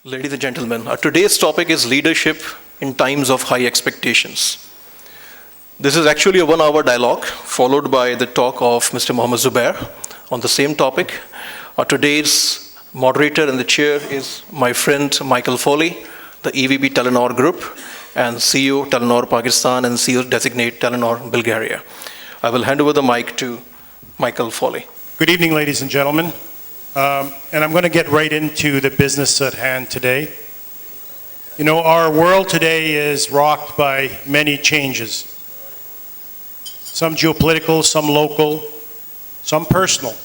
Ladies and gentlemen, today's topic is leadership in times of high expectations. This is actually a 1-hour dialogue followed by the talk of Mr. Mohammad Zubair on the same topic. Today's moderator and the chair is my friend Michael Foley, the EVP Telenor Group and CEO Telenor Pakistan and CEO Designate Telenor Bulgaria. I will hand over the mic to Michael Foley. Good evening, ladies and gentlemen. And I'm going to get right into the business at hand today. You know, our world today is rocked by many changes. Some geopolitical, some local, some personal.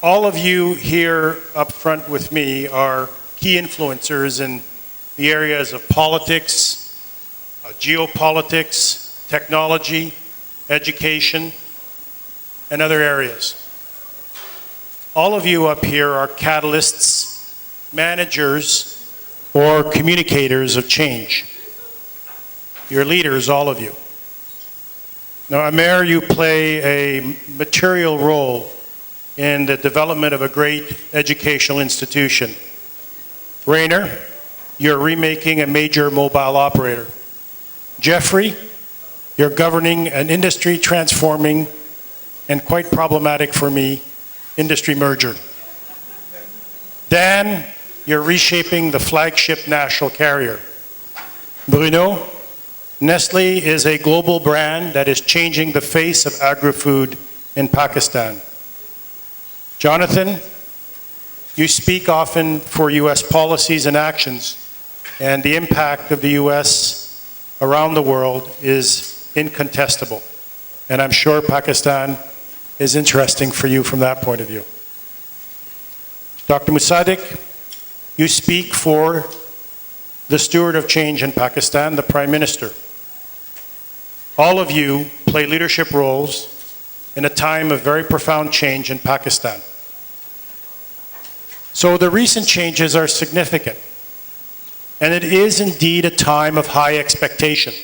All of you here up front with me are key influencers in the areas of politics, geopolitics, technology, education, and other areas. All of you up here are catalysts, managers, or communicators of change. You're leaders, all of you. Now, Amer, you play a material role in the development of a great educational institution. Rainer, you're remaking a major mobile operator. Jeffrey, you're governing an industry transforming and quite problematic for me industry merger. Dan, you're reshaping the flagship national carrier. Bruno, Nestle is a global brand that is changing the face of agri-food in Pakistan. Jonathan, you speak often for US policies and actions, and the impact of the US around the world is incontestable. And I'm sure Pakistan is interesting for you from that point of view. Dr. Musadik, you speak for the steward of change in Pakistan, the Prime Minister. All of you play leadership roles in a time of very profound change in Pakistan. So the recent changes are significant, and it is indeed a time of high expectation.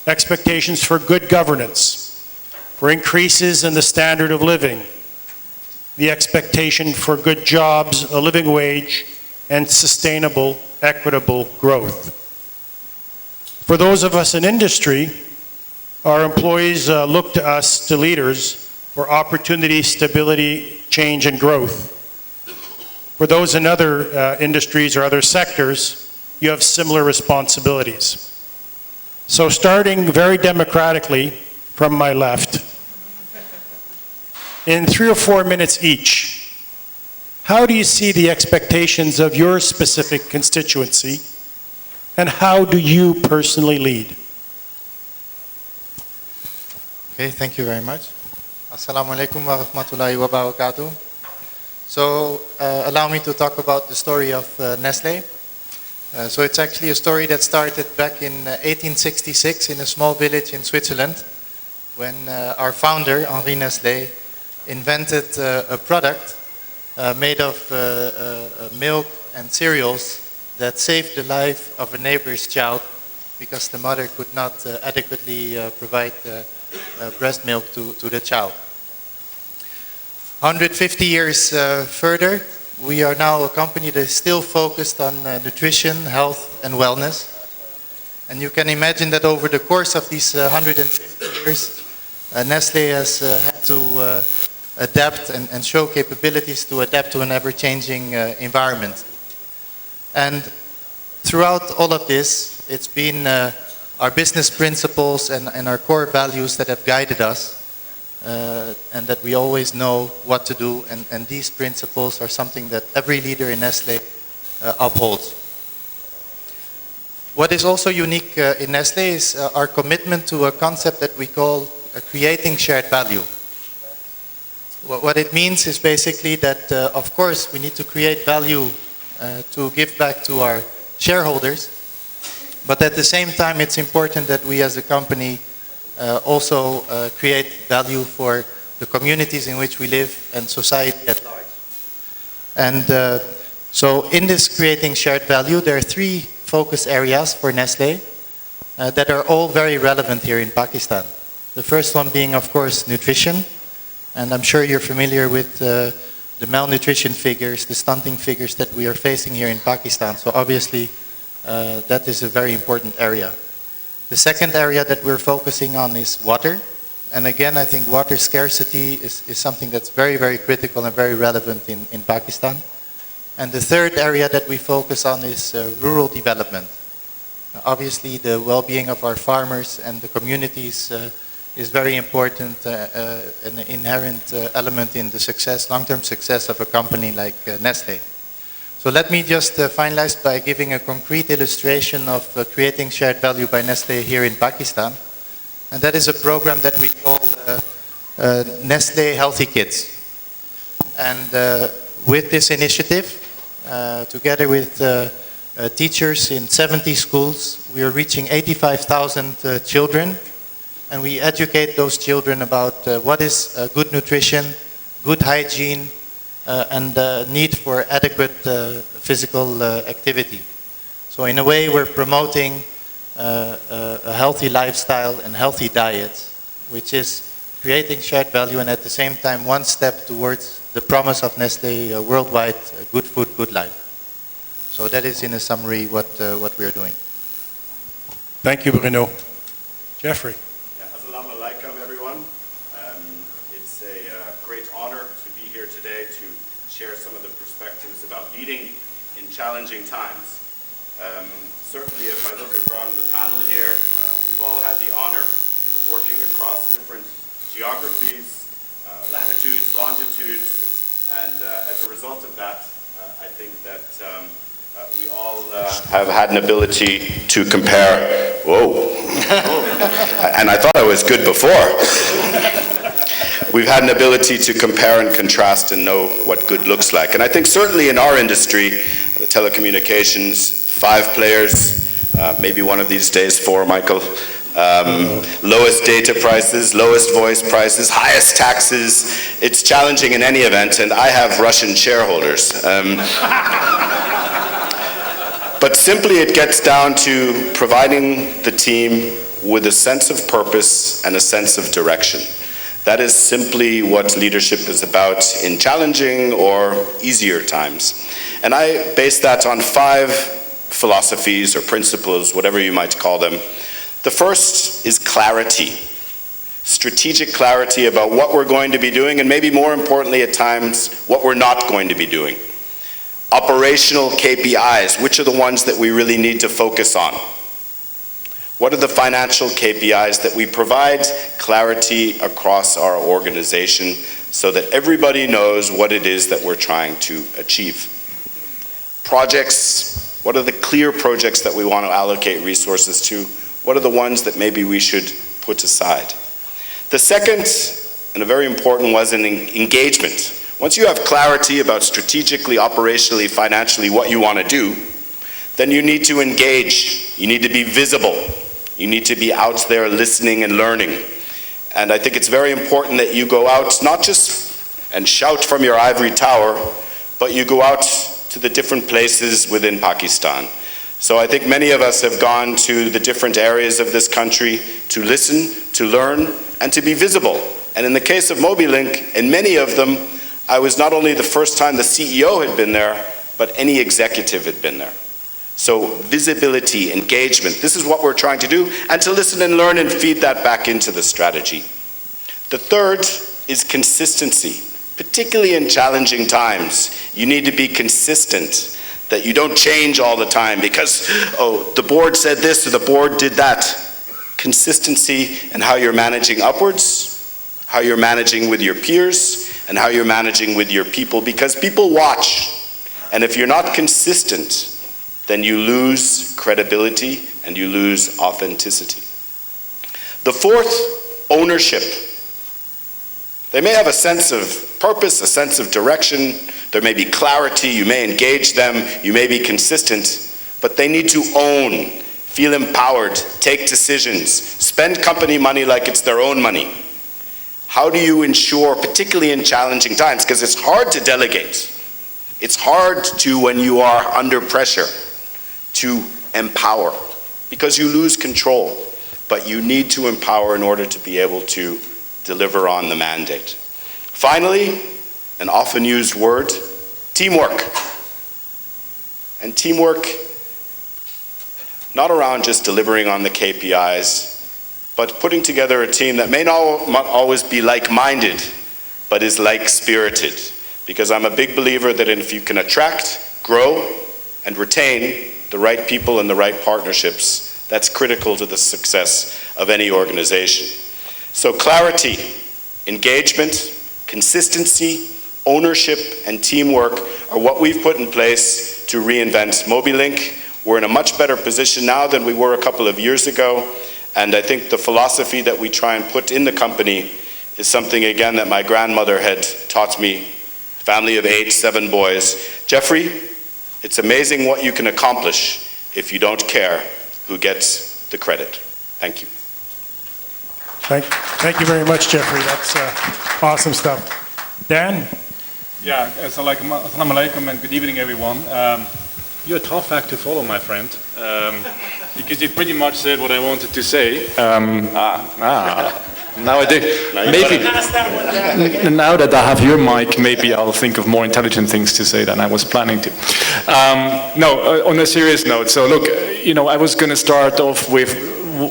Expectations for good governance, for increases in the standard of living, the expectation for good jobs, a living wage, and sustainable, equitable growth. For those of us in industry, our employees look to us, to leaders, for opportunity, stability, change, and growth. For those in other industries or other sectors, you have similar responsibilities. So starting very democratically from my left, in 3 or 4 minutes each, how do you see the expectations of your specific constituency, and how do you personally lead? Okay, thank you very much. Assalamu alaikum wa rahmatullahi wa barakatuh. So allow me to talk about the story of Nestle. So it's actually a story that started back in 1866 in a small village in Switzerland, when our founder, Henri Nestle, invented a product made of milk and cereals that saved the life of a neighbor's child because the mother could not adequately provide breast milk to the child. 150 years further, we are now a company that is still focused on nutrition, health, and wellness. And you can imagine that over the course of these 150 years, Nestle has had to adapt and show capabilities to adapt to an ever-changing environment. And throughout all of this, it's been our business principles and our core values that have guided us, and that we always know what to do, and these principles are something that every leader in Nestle upholds. What is also unique in Nestle is our commitment to a concept that we call creating shared value. What it means is basically that, of course, we need to create value to give back to our shareholders, but at the same time, it's important that we as a company also create value for the communities in which we live and society at large. And so in this creating shared value, there are 3 focus areas for Nestle that are all very relevant here in Pakistan. The first one being, of course, nutrition. And I'm sure you're familiar with the malnutrition figures, the stunting figures that we are facing here in Pakistan. So obviously, that is a very important area. The second area that we're focusing on is water. And again, I think water scarcity is something that's very, very critical and very relevant in Pakistan. And the third area that we focus on is rural development. Obviously, the well-being of our farmers and the communities is very important, an inherent element in the success, long-term success of a company like Nestle. So let me just finalize by giving a concrete illustration of creating shared value by Nestle here in Pakistan. And that is a program that we call Nestle Healthy Kids. And with this initiative, together with teachers in 70 schools, we are reaching 85,000 children. And we educate those children about what is good nutrition, good hygiene, and the need for adequate physical activity. So in a way, we're promoting a healthy lifestyle and healthy diet, which is creating shared value and at the same time one step towards the promise of Nestle worldwide, good food, good life. So that is in a summary what we are doing. Thank you, Bruno. Jeffrey. Assalamu alaikum, everyone. It's a great honor to be here today to share some of the perspectives about leading in challenging times. Certainly, if I look around the panel here, we've all had the honor of working across different geographies, latitudes, longitudes, and as a result of that, I think that we all have had an ability to compare. Whoa. And I thought I was good before. We've had an ability to compare and contrast and know what good looks like. And I think certainly in our industry, the telecommunications, 5 players, maybe one of these days 4, Michael. Lowest data prices, lowest voice prices, highest taxes. It's challenging in any event, and I have Russian shareholders. But simply it gets down to providing the team with a sense of purpose and a sense of direction. That is simply what leadership is about in challenging or easier times. And I base that on 5 philosophies or principles, whatever you might call them. The first is clarity. Strategic clarity about what we're going to be doing, and maybe more importantly at times, what we're not going to be doing. Operational KPIs, which are the ones that we really need to focus on? What are the financial KPIs that we provide clarity across our organization so that everybody knows what it is that we're trying to achieve? Projects, what are the clear projects that we want to allocate resources to? What are the ones that maybe we should put aside? The second, and a very important, was an engagement. Once you have clarity about strategically, operationally, financially what you want to do, then you need to engage. You need to be visible. You need to be out there listening and learning. And I think it's very important that you go out not just and shout from your ivory tower, but you go out to the different places within Pakistan. So I think many of us have gone to the different areas of this country to listen, to learn, and to be visible. And in the case of Mobilink, in many of them, I was not only the first time the CEO had been there, but any executive had been there. So visibility, engagement, this is what we're trying to do, and to listen and learn and feed that back into the strategy. The third is consistency, particularly in challenging times. You need to be consistent, that you don't change all the time because, oh, the board said this or the board did that. Consistency in how you're managing upwards, how you're managing with your peers, and how you're managing with your people, because people watch. And if you're not consistent, then you lose credibility and you lose authenticity. The fourth, ownership. They may have a sense of purpose, a sense of direction, there may be clarity, you may engage them, you may be consistent, but they need to own, feel empowered, take decisions, spend company money like it's their own money. How do you ensure, particularly in challenging times, because it's hard to delegate. It's hard to, when you are under pressure, to empower, because you lose control, but you need to empower in order to be able to deliver on the mandate. Finally, an often used word, teamwork. And teamwork, not around just delivering on the KPIs, but putting together a team that may not always be like-minded, but is like-spirited. Because I'm a big believer that if you can attract, grow, and retain the right people and the right partnerships, that's critical to the success of any organization. So clarity, engagement, consistency, ownership, and teamwork are what we've put in place to reinvent Mobilink. We're in a much better position now than we were a couple of years ago, and I think the philosophy that we try and put in the company is something, again, that my grandmother had taught me, family of 8, 7 boys. Jeffrey, it's amazing what you can accomplish if you don't care who gets the credit. Thank you. Thank you very much, Jeffrey. That's awesome stuff. Dan? Yeah, assalamu alaikum and good evening, everyone. You're a tough act to follow, my friend, because you pretty much said what I wanted to say. Now I do. Maybe now that I have your mic, maybe I'll think of more intelligent things to say than I was planning to. No, on a serious note. So look, I was going to start off with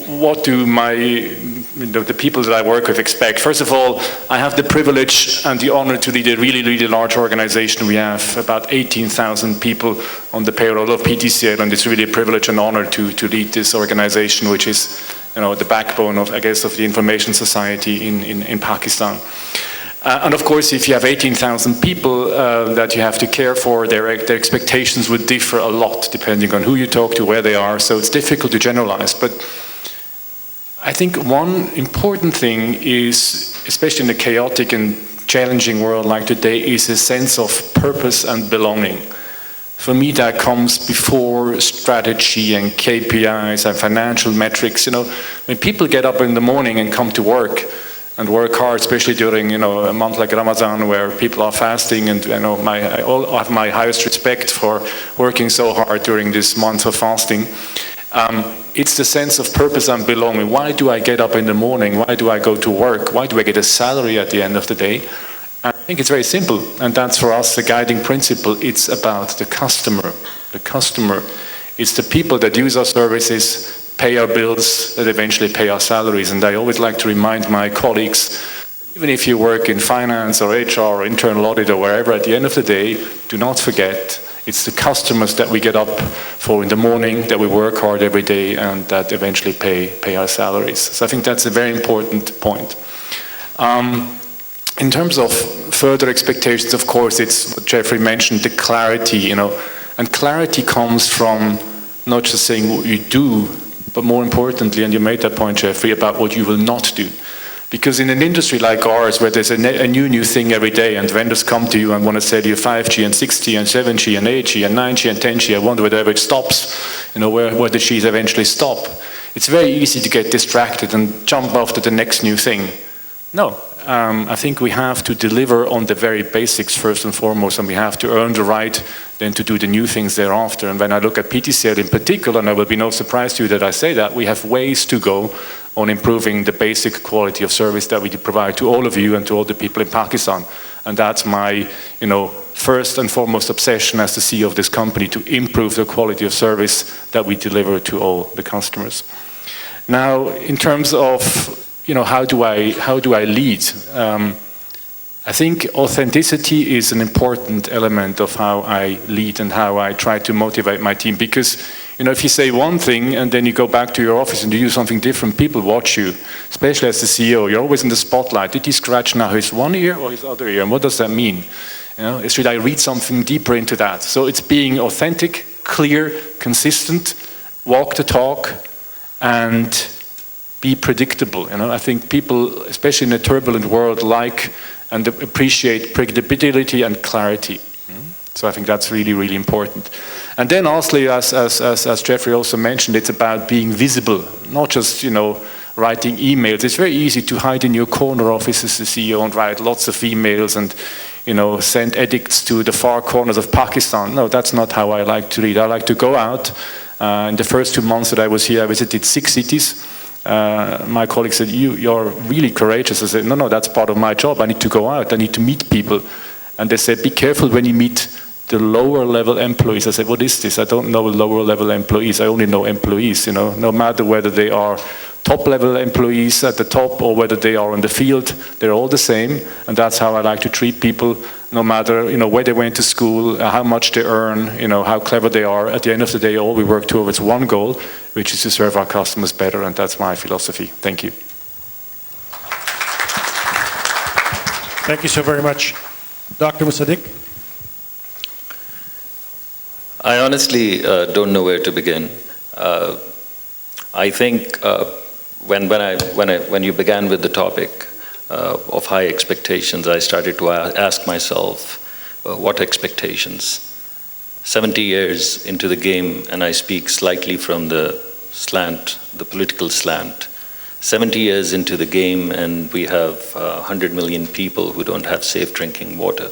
what do the people that I work with expect. First of all, I have the privilege and the honor to lead a really, really large organization. We have about 18,000 people on the payroll of PTCL, and it's really a privilege and honor to lead this organization, which is the backbone of, I guess, of the information society in Pakistan. And of course, if you have 18,000 people that you have to care for, their expectations would differ a lot depending on who you talk to, where they are, so it's difficult to generalize. But I think one important thing is, especially in a chaotic and challenging world like today, is a sense of purpose and belonging. For me, that comes before strategy and KPIs and financial metrics. When people get up in the morning and come to work and work hard, especially during a month like Ramadan where people are fasting, and I have my highest respect for working so hard during this month of fasting. It's the sense of purpose and belonging. Why do I get up in the morning? Why do I go to work? Why do I get a salary at the end of the day? I think it's very simple, and that's for us the guiding principle. It's about the customer. The customer. It's the people that use our services, pay our bills, that eventually pay our salaries. And I always like to remind my colleagues, even if you work in finance or HR or internal audit or wherever, at the end of the day, do not forget, it's the customers that we get up for in the morning, that we work hard every day, and that eventually pay our salaries. So I think that's a very important point. In terms of further expectations, of course, it's what Jeffrey mentioned, the clarity, and clarity comes from not just saying what you do, but more importantly, and you made that point, Jeffrey, about what you will not do. Because in an industry like ours, where there's a new thing every day, and vendors come to you and want to sell you 5G and 6G and 7G and 8G and 9G and 10G, I wonder whether it stops, where the G's eventually stop. It's very easy to get distracted and jump after the next new thing. No. I think we have to deliver on the very basics first and foremost, and we have to earn the right then to do the new things thereafter. And when I look at PTCL in particular, and I will be no surprise to you that I say that, we have ways to go on improving the basic quality of service that we provide to all of you and to all the people in Pakistan. And that's my, first and foremost obsession as the CEO of this company, to improve the quality of service that we deliver to all the customers. Now, in terms of how do I lead? I think authenticity is an important element of how I lead and how I try to motivate my team. Because, if you say one thing and then you go back to your office and you do something different, people watch you, especially as the CEO. You're always in the spotlight. Did he scratch now his one ear or his other ear? And what does that mean? Should I read something deeper into that? So it's being authentic, clear, consistent, walk the talk, and be predictable. I think people, especially in a turbulent world, like and appreciate predictability and clarity. So I think that's really, really important. And then lastly, as Jeffrey also mentioned, it's about being visible, not just writing emails. It's very easy to hide in your corner office as a CEO and write lots of emails and send edicts to the far corners of Pakistan. No, that's not how I like to lead. I like to go out. In the first 2 months that I was here, I visited 6 cities. My colleague said, you're really courageous. I said, no, that's part of my job. I need to go out. I need to meet people. And they said, be careful when you meet the lower level employees. I said, what is this? I don't know lower level employees. I only know employees, no matter whether they are top level employees at the top or whether they are in the field, they're all the same. And that's how I like to treat people, no matter, where they went to school, how much they earn, how clever they are. At the end of the day, all we work towards one goal, which is to serve our customers better. And that's my philosophy. Thank you. Thank you so very much. Dr. Musadik? I honestly don't know where to begin. I think when you began with the topic of high expectations, I started to ask myself, what expectations? 70 years into the game, and I speak slightly from the slant, the political slant. 70 years into the game, and we have 100 million people who don't have safe drinking water.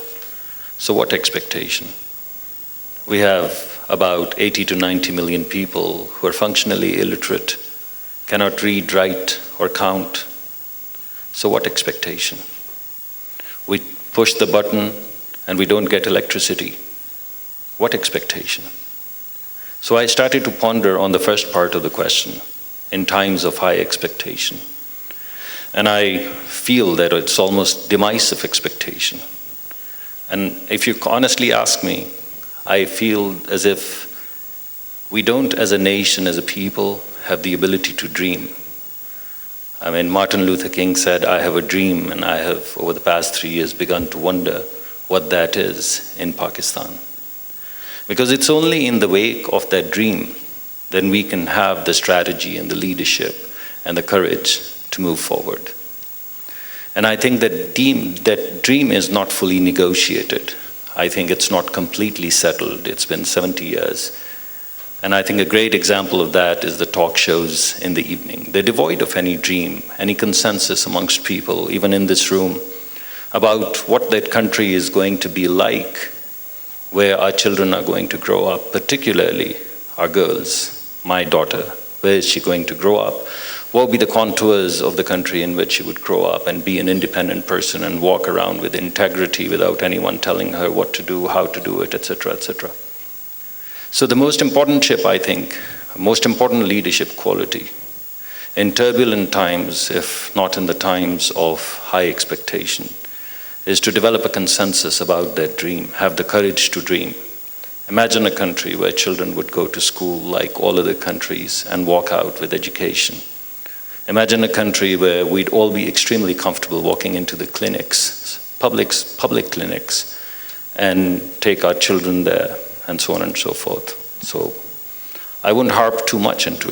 So what expectation? We have about 80 to 90 million people who are functionally illiterate, cannot read, write, or count. So what expectation? We push the button and we don't get electricity. What expectation? So I started to ponder on the first part of the question, in times of high expectation. And I feel that it's almost demise of expectation. And if you honestly ask me, I feel as if we don't, as a nation, as a people, have the ability to dream. I mean, Martin Luther King said, I have a dream, and I have, over the past 3 years, begun to wonder what that is in Pakistan. Because it's only in the wake of that dream then we can have the strategy and the leadership and the courage to move forward. And I think that dream is not fully negotiated. I think it's not completely settled. It's been 70 years. And I think a great example of that is the talk shows in the evening. They're devoid of any dream, any consensus amongst people, even in this room, about what that country is going to be like, where our children are going to grow up, particularly our girls. My daughter, where is she going to grow up? What will be the contours of the country in which she would grow up and be an independent person and walk around with integrity without anyone telling her what to do, how to do it, etc., etc. So the most important most important leadership quality in turbulent times, if not in the times of high expectation, is to develop a consensus about their dream, have the courage to dream. Imagine a country where children would go to school like all other countries and walk out with education. Imagine a country where we'd all be extremely comfortable walking into the clinics, public clinics, and take our children there, and so on and so forth. So I wouldn't harp too much onto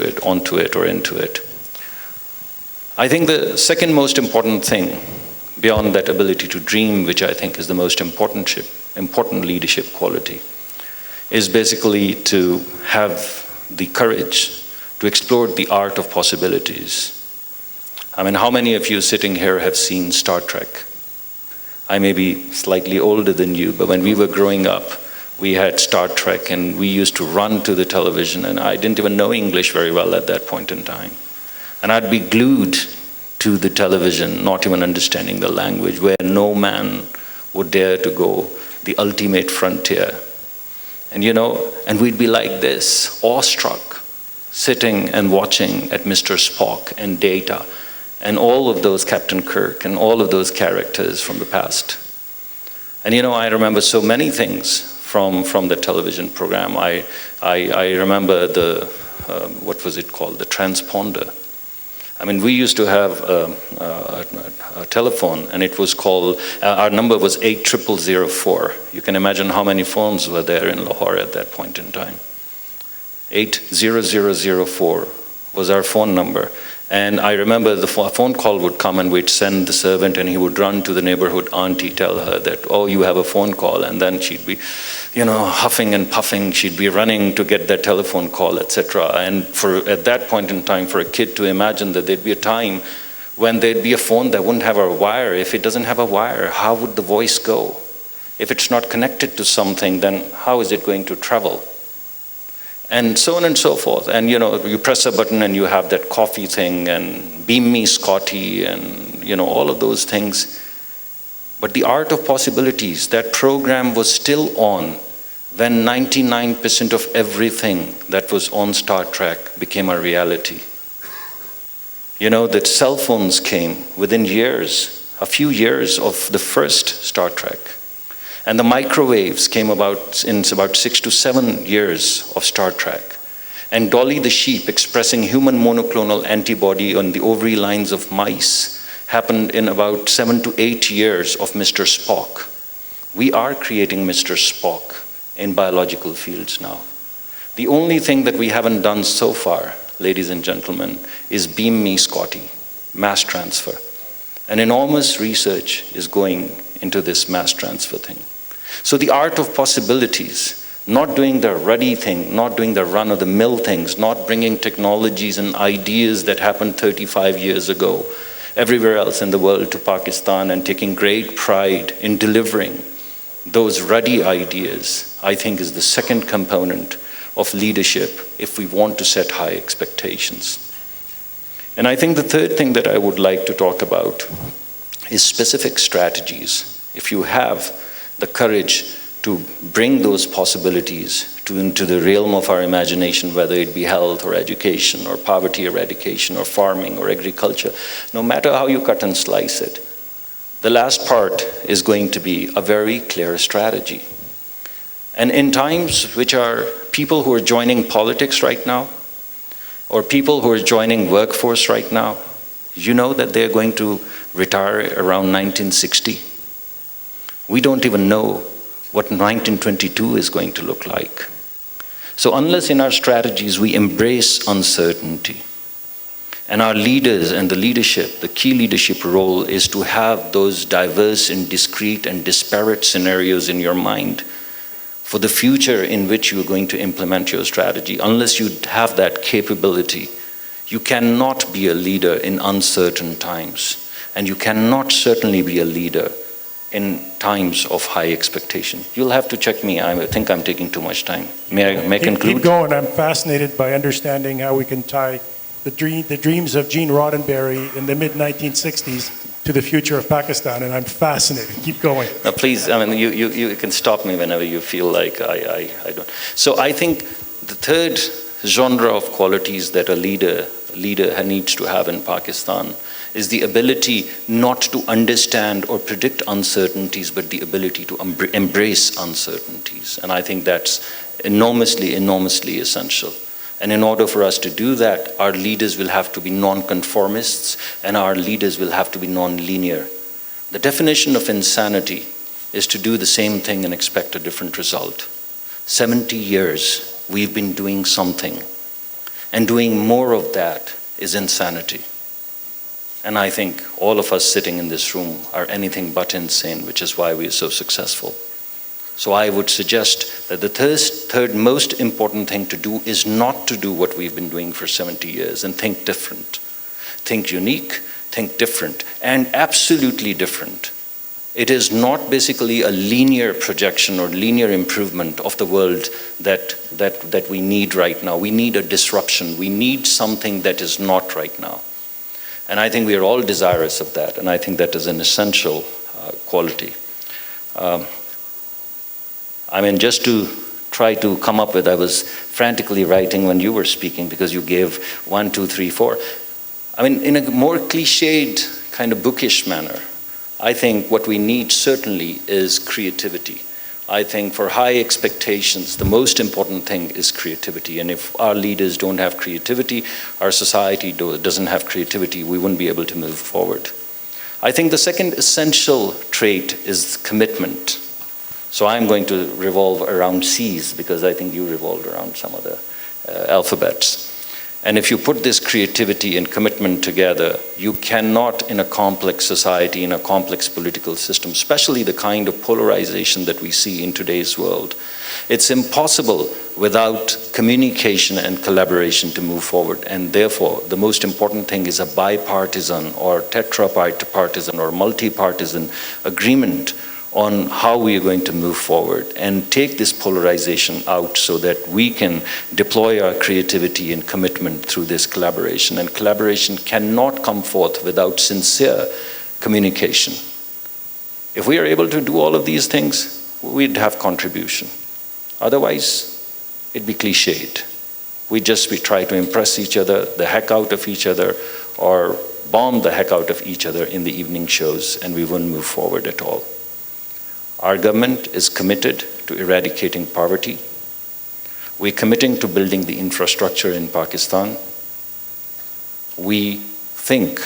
it. I think the second most important thing, beyond that ability to dream, which I think is the most important leadership quality, is basically to have the courage to explore the art of possibilities. I mean, how many of you sitting here have seen Star Trek? I may be slightly older than you, but when we were growing up, we had Star Trek, and we used to run to the television, and I didn't even know English very well at that point in time. And I'd be glued to the television, not even understanding the language, where no man would dare to go, the ultimate frontier. And and we'd be like this, awestruck, sitting and watching at Mr. Spock and Data, and all of those Captain Kirk, and all of those characters from the past. And I remember so many things from the television program. I remember what was it called, the transponder. I mean, we used to have a telephone, and it was called, our number was 80004. You can imagine how many phones were there in Lahore at that point in time. 80004 was our phone number. And I remember the phone call would come, and we'd send the servant, and he would run to the neighborhood auntie, tell her that, oh, you have a phone call. And then she'd be, huffing and puffing. She'd be running to get that telephone call, etc. And at that point in time, for a kid to imagine that there'd be a time when there'd be a phone that wouldn't have a wire. If it doesn't have a wire, how would the voice go? If it's not connected to something, then how is it going to travel? And so on and so forth. And you press a button and you have that coffee thing, and beam me Scotty, and all of those things. But the art of possibilities, that program was still on when 99% of everything that was on Star Trek became a reality. You know, that cell phones came within years, a few years of the first Star Trek. And the microwaves came about in about 6 to 7 years of Star Trek. And Dolly the sheep expressing human monoclonal antibody on the ovary lines of mice happened in about 7 to 8 years of Mr. Spock. We are creating Mr. Spock in biological fields now. The only thing that we haven't done so far, ladies and gentlemen, is beam me Scotty, mass transfer. An enormous research is going into this mass transfer thing. So the art of possibilities, not doing the ruddy thing, not doing the run-of-the-mill things, not bringing technologies and ideas that happened 35 years ago everywhere else in the world to Pakistan and taking great pride in delivering those ruddy ideas, I think is the second component of leadership if we want to set high expectations. And I think the third thing that I would like to talk about is specific strategies. If you have the courage to bring those possibilities into the realm of our imagination, whether it be health or education or poverty eradication or farming or agriculture, no matter how you cut and slice it, the last part is going to be a very clear strategy. And in times which are people who are joining politics right now, or people who are joining workforce right now, you know that they're going to retire around 1960. We don't even know what 1922 is going to look like. So unless in our strategies we embrace uncertainty, and our leaders and the leadership, the key leadership role is to have those diverse and discrete and disparate scenarios in your mind for the future in which you're going to implement your strategy. Unless you have that capability, you cannot be a leader in uncertain times, and you cannot certainly be a leader in times of high expectation. You'll have to check me. I think I'm taking too much time. May I conclude? Keep going. I'm fascinated by understanding how we can tie the dreams of Gene Roddenberry in the mid-1960s to the future of Pakistan, and I'm fascinated. Keep going. Now, please, I mean, you can stop me whenever you feel like I don't. So I think the third genre of qualities that a leader needs to have in Pakistan is the ability not to understand or predict uncertainties, but the ability to embrace uncertainties. And I think that's enormously, enormously essential. And in order for us to do that, our leaders will have to be non-conformists, and our leaders will have to be non-linear. The definition of insanity is to do the same thing and expect a different result. 70 years we've been doing something, and doing more of that is insanity. And I think all of us sitting in this room are anything but insane, which is why we are so successful. So I would suggest that the third most important thing to do is not to do what we've been doing for 70 years and think different. Think unique, think different, and absolutely different. It is not basically a linear projection or linear improvement of the world that we need right now. We need a disruption. We need something that is not right now. And I think we are all desirous of that, and I think that is an essential quality. I mean, just to try to come up with, I was frantically writing when you were speaking because you gave 1, 2, 3, 4. I mean, in a more cliched, kind of bookish manner, I think what we need certainly is creativity. I think for high expectations, the most important thing is creativity. And if our leaders don't have creativity, our society doesn't have creativity, we wouldn't be able to move forward. I think the second essential trait is commitment. So I'm going to revolve around C's because I think you revolved around some of the alphabets. And if you put this creativity and commitment together, you cannot, in a complex society, in a complex political system, especially the kind of polarization that we see in today's world, it's impossible without communication and collaboration to move forward. And therefore, the most important thing is a bipartisan or tetrapartisan or multi-partisan agreement on how we are going to move forward and take this polarization out so that we can deploy our creativity and commitment through this collaboration. And collaboration cannot come forth without sincere communication. If we are able to do all of these things, we'd have contribution. Otherwise, it'd be cliched. We try to impress each other, the heck out of each other, or bomb the heck out of each other in the evening shows, and we wouldn't move forward at all. Our government is committed to eradicating poverty. We're committing to building the infrastructure in Pakistan. We think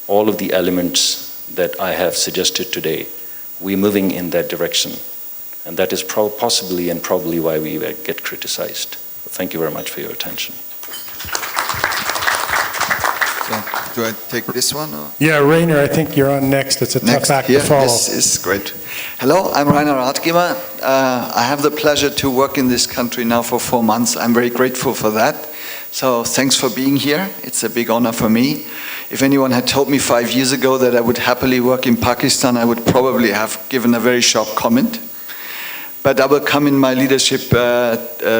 all of the elements that I have suggested today, we're moving in that direction. And that is possibly and probably why we get criticized. Thank you very much for your attention. So, do I take this one? Or? Yeah, Rainer, I think you're on next. It's a tough act to follow. This is great. Hello, I'm Rainer Rathgeber. I have the pleasure to work in this country now for 4 months. I'm very grateful for that. So thanks for being here. It's a big honor for me. If anyone had told me 5 years ago that I would happily work in Pakistan, I would probably have given a very sharp comment. But I will come in my leadership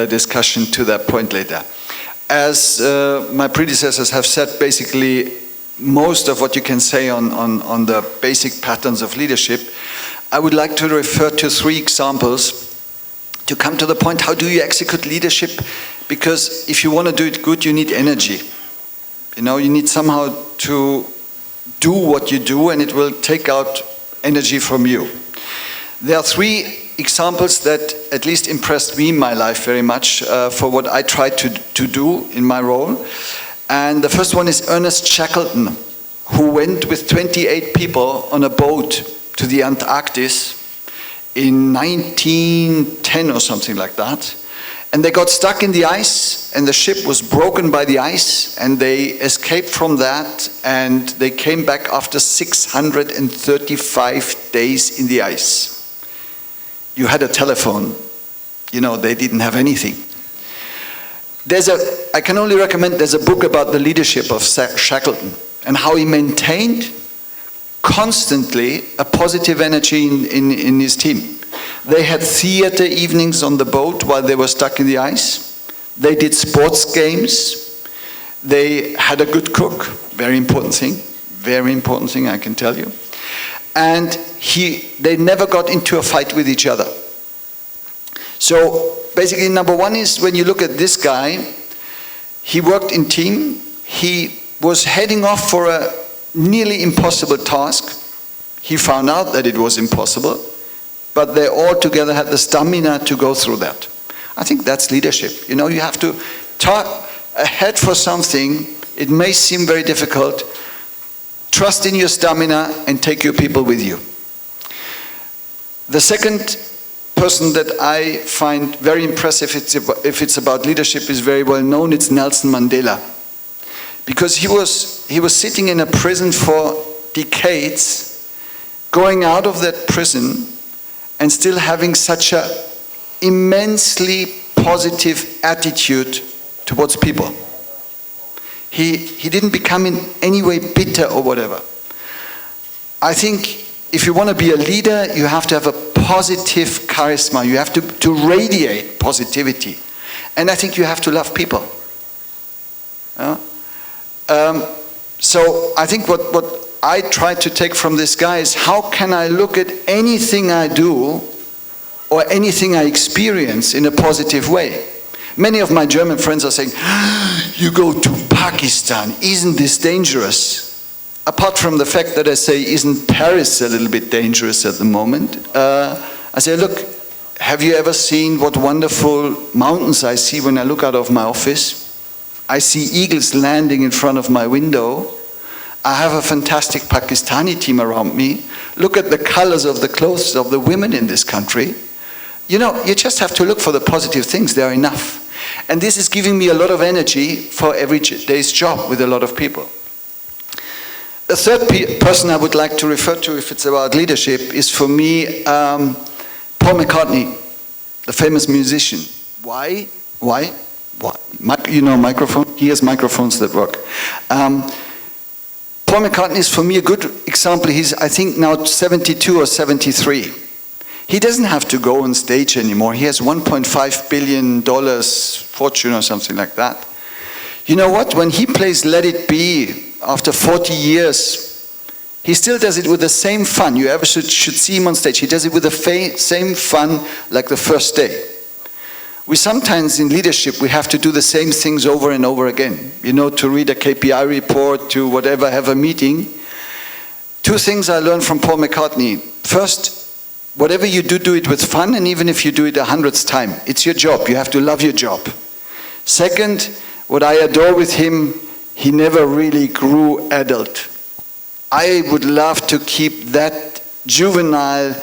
discussion to that point later. As my predecessors have said, basically most of what you can say on the basic patterns of leadership, I would like to refer to 3 examples to come to the point, how do you execute leadership? Because if you want to do it good, you need energy. You know, you need somehow to do what you do, and it will take out energy from you. There are 3 examples that at least impressed me in my life very much for what I try to do in my role. And the first one is Ernest Shackleton, who went with 28 people on a boat to the Antarctic in 1910 or something like that. And they got stuck in the ice, and the ship was broken by the ice, and they escaped from that, and they came back after 635 days in the ice. You had a telephone, you know, they didn't have anything. I can only recommend, there's a book about the leadership of Shackleton and how he maintained constantly a positive energy in his team. They had theater evenings on the boat while they were stuck in the ice. They did sports games. They had a good cook, very important thing I can tell you. And they never got into a fight with each other. So basically number 1 is when you look at this guy, he worked in team. He was heading off for a nearly impossible task. He found out that it was impossible, but they all together had the stamina to go through that. I think that's leadership. You know, you have to talk ahead for something. It may seem very difficult. Trust in your stamina and take your people with you. The second person that I find very impressive, if it's about leadership, is very well known. It's Nelson Mandela. Because he was sitting in a prison for decades, going out of that prison and still having such an immensely positive attitude towards people. He didn't become in any way bitter or whatever. I think if you want to be a leader, you have to have a positive charisma. You have to radiate positivity. And I think you have to love people. So I think what I try to take from this guy is, how can I look at anything I do or anything I experience in a positive way? Many of my German friends are saying, you go to Pakistan, isn't this dangerous? Apart from the fact that I say, isn't Paris a little bit dangerous at the moment? I say, look, have you ever seen what wonderful mountains I see when I look out of my office? I see eagles landing in front of my window. I have a fantastic Pakistani team around me. Look at the colors of the clothes of the women in this country. You know, you just have to look for the positive things. They are enough. And this is giving me a lot of energy for every day's job with a lot of people. The third person I would like to refer to, if it's about leadership, is for me Paul McCartney, the famous musician. Why? You know, microphone? He has microphones that work. Paul McCartney is for me a good example. He's, I think, now 72 or 73. He doesn't have to go on stage anymore. He has $1.5 billion fortune or something like that. You know what? When he plays Let It Be, after 40 years, He still does it with the same fun. You ever should see him on stage. He does it with the same fun like the first day. We sometimes in leadership, we have to do the same things over and over again. You know, to read a KPI report, to whatever, have a meeting. Two things I learned from Paul McCartney. First, whatever you do, do it with fun, and even if you do it 100th time, it's your job. You have to love your job. Second, what I adore with him, he never really grew adult. I would love to keep that juvenile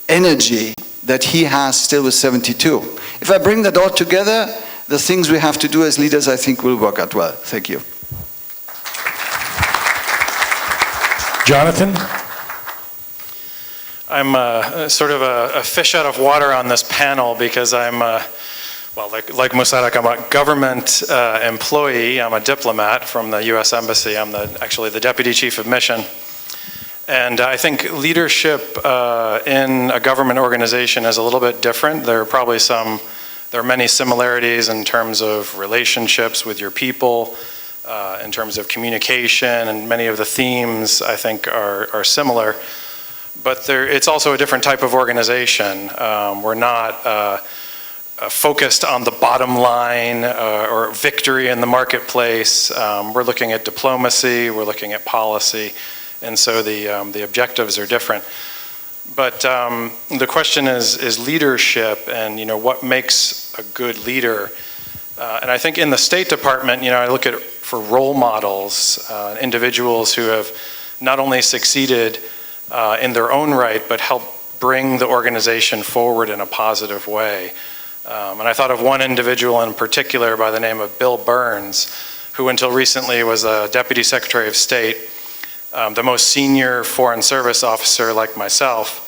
energy that he has still with 72. If I bring that all together, the things we have to do as leaders, I think will work out well. Thank you. Jonathan? I'm sort of a fish out of water on this panel because I'm, well, like Musadik, I'm a government employee. I'm a diplomat from the US Embassy. I'm actually the Deputy Chief of Mission. And I think leadership in a government organization is a little bit different. There are many similarities in terms of relationships with your people, in terms of communication, and many of the themes I think are similar. But it's also a different type of organization. We're not focused on the bottom line or victory in the marketplace. We're looking at diplomacy, we're looking at policy, and so the objectives are different. But the question is leadership, and what makes a good leader. And I think in the State Department, I look at for role models, individuals who have not only succeeded in their own right, but help bring the organization forward in a positive way. And I thought of one individual in particular by the name of Bill Burns, who until recently was a Deputy Secretary of State, the most senior Foreign Service officer like myself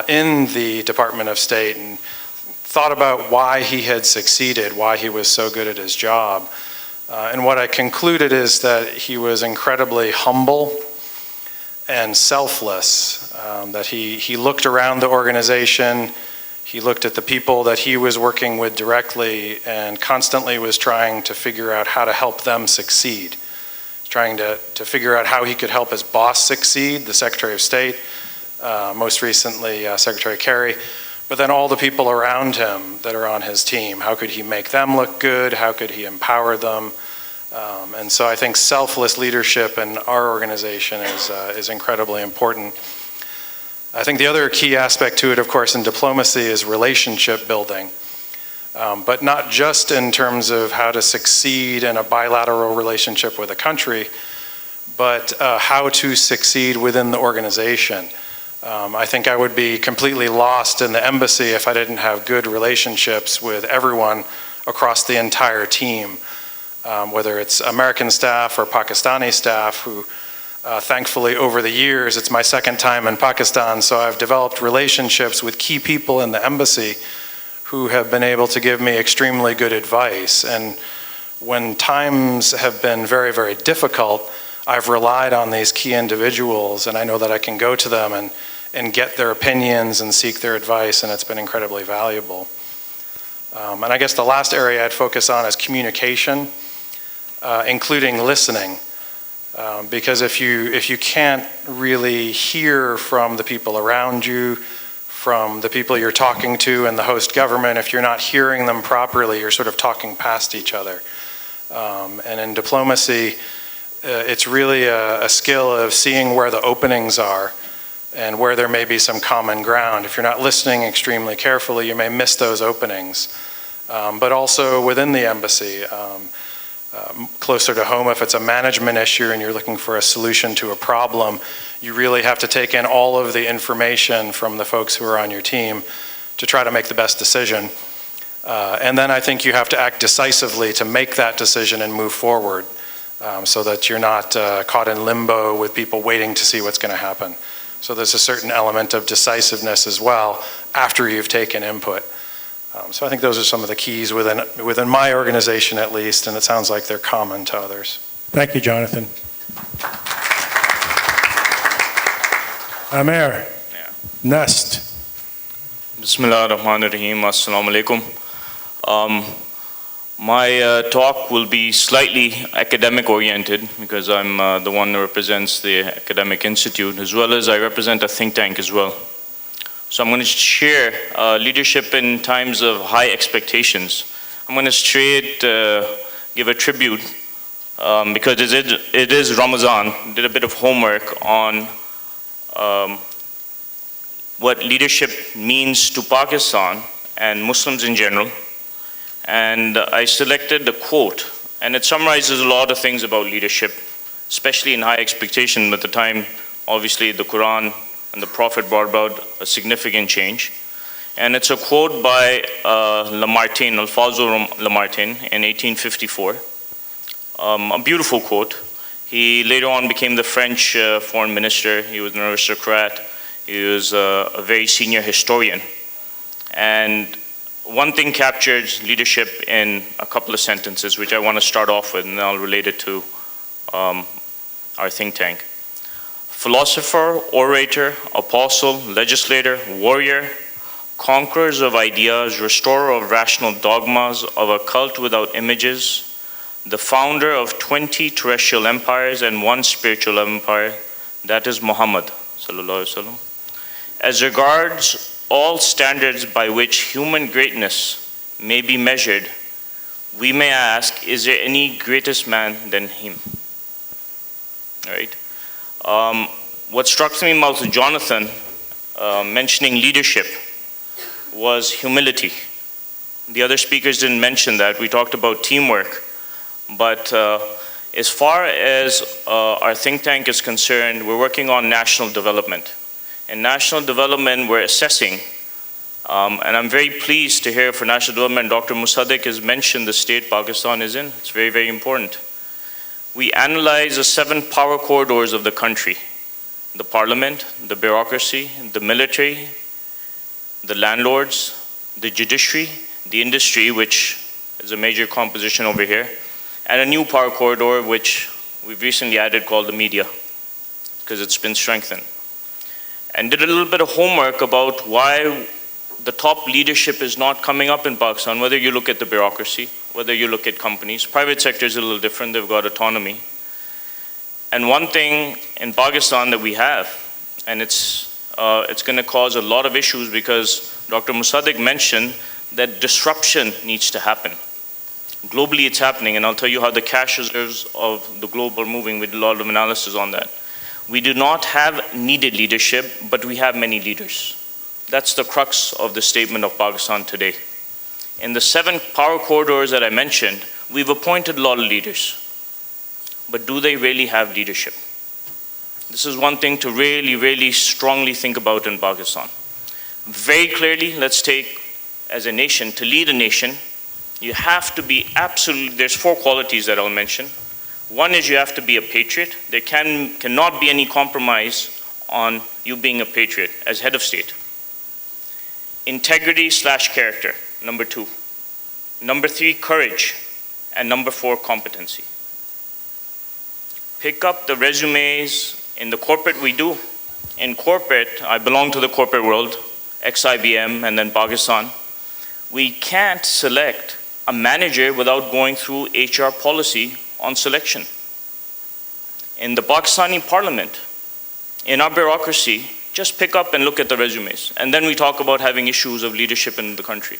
in the Department of State, and thought about why he had succeeded, why he was so good at his job. And what I concluded is that he was incredibly humble and selfless, that he looked around the organization, he looked at the people that he was working with directly, and constantly was trying to figure out how to help them succeed. Trying to figure out how he could help his boss succeed, the Secretary of State, most recently Secretary Kerry, but then all the people around him that are on his team. How could he make them look good? How could he empower them? And so I think selfless leadership in our organization is incredibly important. I think the other key aspect to it, of course, in diplomacy is relationship building. But not just in terms of how to succeed in a bilateral relationship with a country, but how to succeed within the organization. I think I would be completely lost in the embassy if I didn't have good relationships with everyone across the entire team, whether it's American staff or Pakistani staff who thankfully over the years, it's my second time in Pakistan, so I've developed relationships with key people in the embassy who have been able to give me extremely good advice. And when times have been very, very difficult, I've relied on these key individuals, and I know that I can go to them and get their opinions and seek their advice, and it's been incredibly valuable. And I guess the last area I'd focus on is communication, including listening. Because if you can't really hear from the people around you, from the people you're talking to and the host government, if you're not hearing them properly, you're sort of talking past each other. And in diplomacy, it's really a skill of seeing where the openings are and where there may be some common ground. If you're not listening extremely carefully, you may miss those openings. But also within the embassy, closer to home, if it's a management issue and you're looking for a solution to a problem, you really have to take in all of the information from the folks who are on your team to try to make the best decision. And then I think you have to act decisively to make that decision and move forward so that you're not caught in limbo with people waiting to see what's going to happen. So there's a certain element of decisiveness as well after you've taken input. So I think those are some of the keys within my organization at least, and it sounds like they're common to others. Thank you, Jonathan. Amer, NUST. Bismillah ar-Rahman ar-Rahim, Assalamu alaikum. My talk will be slightly academic oriented because I'm the one that represents the academic institute, as well as I represent a think tank as well. So I'm going to share leadership in times of high expectations. I'm going to straight give a tribute because it is Ramadan. Did a bit of homework on what leadership means to Pakistan and Muslims in general. And I selected the quote, and it summarizes a lot of things about leadership, especially in high expectation. At the time, obviously, the Quran and the Prophet brought about a significant change. And it's a quote by Lamartine, Alfonso Lamartine, in 1854. A beautiful quote. He later on became the French foreign minister. He was an aristocrat. He was a very senior historian. And one thing captured leadership in a couple of sentences, which I want to start off with, and then I'll relate it to our think tank. Philosopher, orator, apostle, legislator, warrior, conquerors of ideas, restorer of rational dogmas, of a cult without images, the founder of 20 terrestrial empires and 1 spiritual empire, that is Muhammad, sallallahu alaihi wasallam. As regards all standards by which human greatness may be measured, we may ask, is there any greatest man than him? Right? What struck me most, Jonathan, mentioning leadership, was humility. The other speakers didn't mention that. We talked about teamwork. But as far as our think tank is concerned, we're working on national development. In national development, we're assessing, and I'm very pleased to hear for national development, Dr. Musadik has mentioned the state Pakistan is in. It's very, very important. We analyze the 7 power corridors of the country: the parliament, the bureaucracy, the military, the landlords, the judiciary, the industry, which is a major composition over here, and a new power corridor, which we've recently added, called the media, because it's been strengthened. And did a little bit of homework about why the top leadership is not coming up in Pakistan, whether you look at the bureaucracy, whether you look at companies. Private sector is a little different, they've got autonomy. And one thing in Pakistan that we have, and it's going to cause a lot of issues because Dr. Musadik mentioned that disruption needs to happen. Globally it's happening, and I'll tell you how the cash reserves of the globe are moving. We did a lot of analysis on that. We do not have needed leadership, but we have many leaders. That's the crux of the statement of Pakistan today. In the 7 power corridors that I mentioned, we've appointed a lot of leaders. But do they really have leadership? This is one thing to really, really strongly think about in Pakistan. Very clearly, let's take, as a nation, to lead a nation, you have to be absolutely, there's 4 qualities that I'll mention. One is you have to be a patriot. There cannot be any compromise on you being a patriot as head of state. Integrity/character, number 2. Number 3, courage. And number 4, competency. Pick up the resumes in the corporate we do. In corporate, I belong to the corporate world, ex-IBM and then Pakistan. We can't select a manager without going through HR policy on selection. In the Pakistani parliament, in our bureaucracy, just pick up and look at the resumes. And then we talk about having issues of leadership in the country.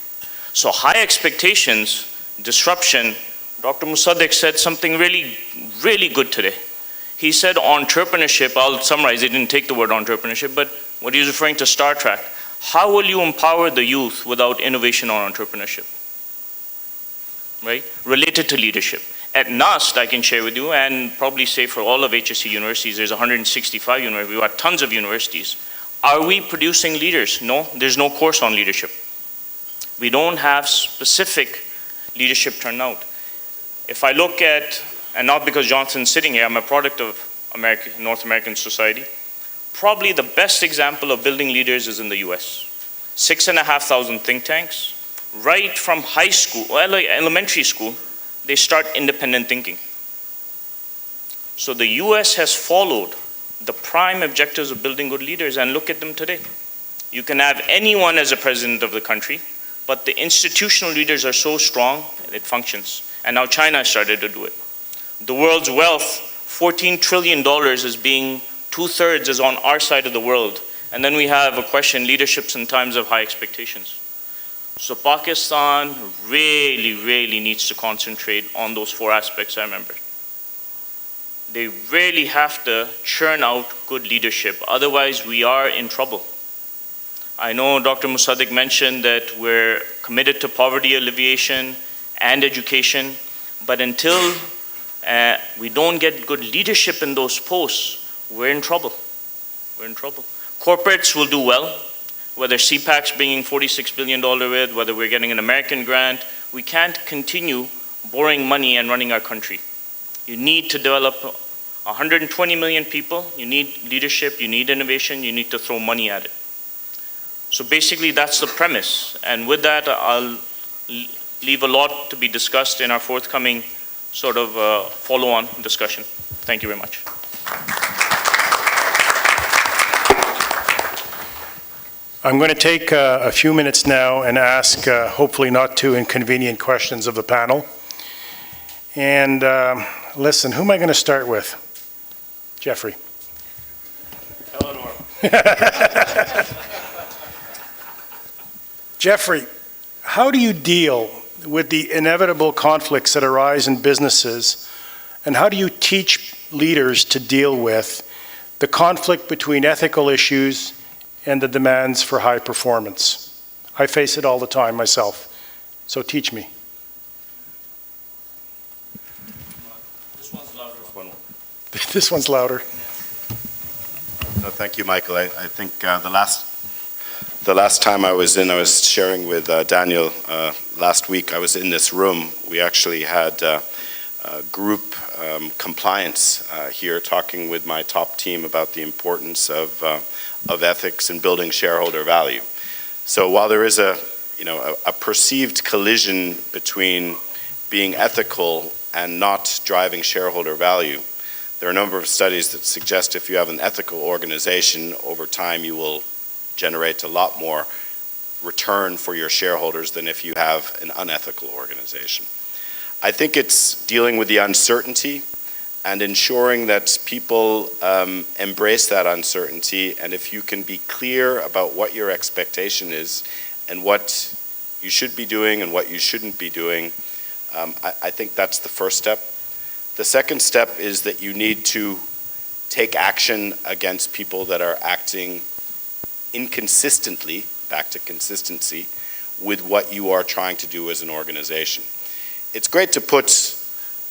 So high expectations, disruption. Dr. Musadik said something really, really good today. He said entrepreneurship, I'll summarize, he didn't take the word entrepreneurship, but what he's referring to Star Trek. How will you empower the youth without innovation or entrepreneurship? Right? Related to leadership. At NUST, I can share with you, and probably say for all of HSC universities, there's 165 universities, we've got tons of universities. Are we producing leaders? No, there's no course on leadership. We don't have specific leadership turnout. If I look at, and not because Jonathan's sitting here, I'm a product of North American society, probably the best example of building leaders is in the US. 6,500 think tanks, right from high school, well, elementary school, they start independent thinking. So the US has followed the prime objectives of building good leaders, and look at them today. You can have anyone as a president of the country, but the institutional leaders are so strong, it functions. And now China has started to do it. The world's wealth, $14 trillion is being, 2/3 is on our side of the world. And then we have a question, leaderships in times of high expectations. So Pakistan really needs to concentrate on those 4 aspects I remember. They really have to churn out good leadership, otherwise we are in trouble. I know Dr. Musadik mentioned that we're committed to poverty alleviation and education, but until we don't get good leadership in those posts, we're in trouble. We're in trouble. Corporates will do well, whether CPAC's bringing $46 billion with, whether we're getting an American grant. We can't continue borrowing money and running our country. You need to develop 120 million people. You need leadership, you need innovation, you need to throw money at it. So basically that's the premise. And with that, I'll leave a lot to be discussed in our forthcoming sort of follow-on discussion. Thank you very much. I'm going to take a few minutes now and ask hopefully not too inconvenient questions of the panel. And listen, who am I going to start with? Jeffrey. Telenor. Jeffrey, how do you deal with the inevitable conflicts that arise in businesses, and how do you teach leaders to deal with the conflict between ethical issues and the demands for high performance? I face it all the time myself, so teach me. This one's louder. This one's louder. No, thank you, Michael. I think the last time I was sharing with Daniel last week, I was in this room. We actually had group compliance here, talking with my top team about the importance of ethics and building shareholder value. So while there is a perceived collision between being ethical and not driving shareholder value, there are a number of studies that suggest if you have an ethical organization, over time you will generate a lot more return for your shareholders than if you have an unethical organization. I think it's dealing with the uncertainty and ensuring that people embrace that uncertainty, and if you can be clear about what your expectation is and what you should be doing and what you shouldn't be doing, I think that's the first step. The second step is that you need to take action against people that are acting inconsistently, back to consistency, with what you are trying to do as an organization. It's great to put,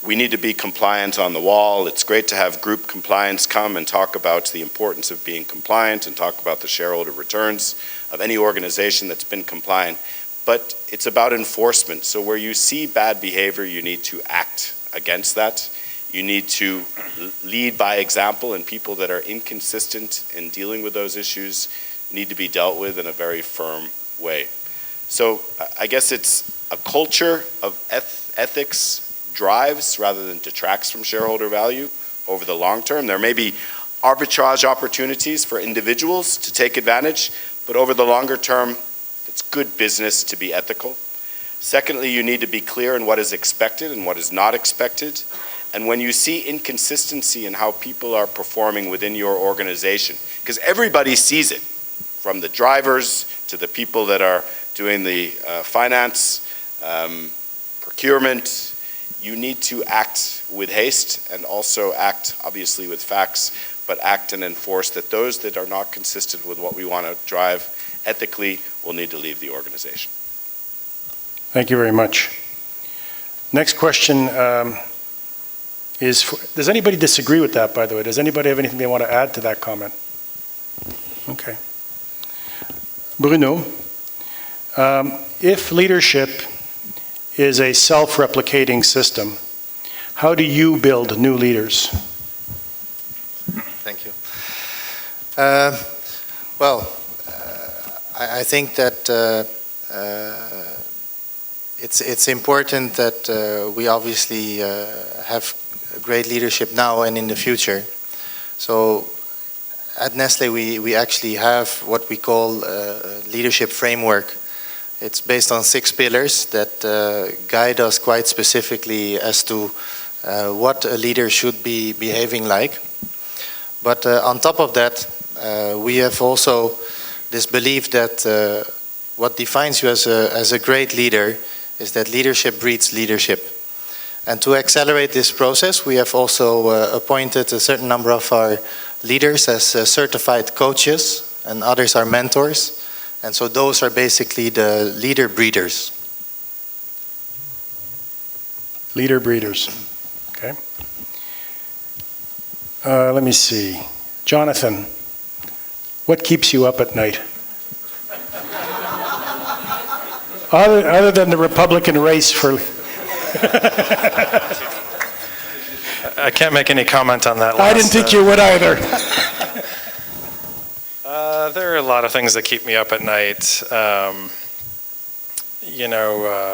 we need to be compliant on the wall. It's great to have group compliance come and talk about the importance of being compliant and talk about the shareholder returns of any organization that's been compliant. But it's about enforcement. So where you see bad behavior, you need to act against that. You need to lead by example, and people that are inconsistent in dealing with those issues need to be dealt with in a very firm way. So I guess it's a culture of ethics drives rather than detracts from shareholder value over the long term. There may be arbitrage opportunities for individuals to take advantage, but over the longer term, it's good business to be ethical. Secondly, you need to be clear in what is expected and what is not expected. And when you see inconsistency in how people are performing within your organization, because everybody sees it, from the drivers to the people that are doing the finance, procurement, you need to act with haste and also act obviously with facts, but act and enforce that those that are not consistent with what we want to drive ethically will need to leave the organization. Thank you very much. Next question is, does anybody disagree with that, by the way? Does anybody have anything they want to add to that comment? Okay. Bruno, if leadership is a self-replicating system, how do you build new leaders? Thank you. I think that it's important that we obviously have great leadership now and in the future. So at Nestle we actually have what we call a leadership framework. It's based on 6 pillars that guide us quite specifically as to what a leader should be behaving like. But on top of that, we have also this belief that what defines you as a great leader is that leadership breeds leadership. And to accelerate this process, we have also appointed a certain number of our leaders as certified coaches, and others are mentors. And so those are basically the leader breeders. Leader breeders. Okay. Let me see. Jonathan, what keeps you up at night? Other than the Republican race for... I can't make any comment on that. I didn't think you would either. There are a lot of things that keep me up at night.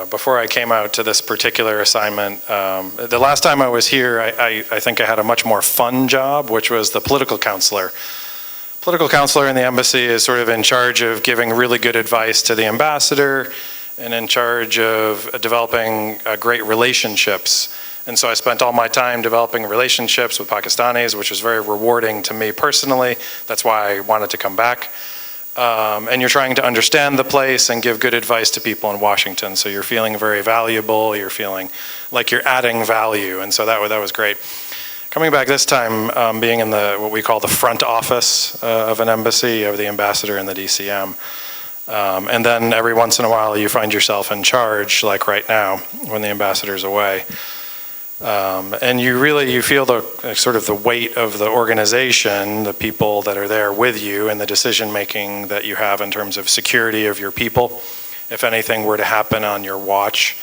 Before I came out to this particular assignment, the last time I was here, I think I had a much more fun job, which was the political counselor. Political counselor in the embassy is sort of in charge of giving really good advice to the ambassador and in charge of developing great relationships. And so I spent all my time developing relationships with Pakistanis, which was very rewarding to me personally. That's why I wanted to come back. And you're trying to understand the place and give good advice to people in Washington. So you're feeling very valuable, you're feeling like you're adding value. And so that was great. Coming back this time, being in what we call the front office of an embassy, of the ambassador and the DCM. And then every once in a while you find yourself in charge, like right now, when the ambassador's away. And you feel the sort of the weight of the organization, the people that are there with you, and the decision making that you have in terms of security of your people, if anything were to happen on your watch,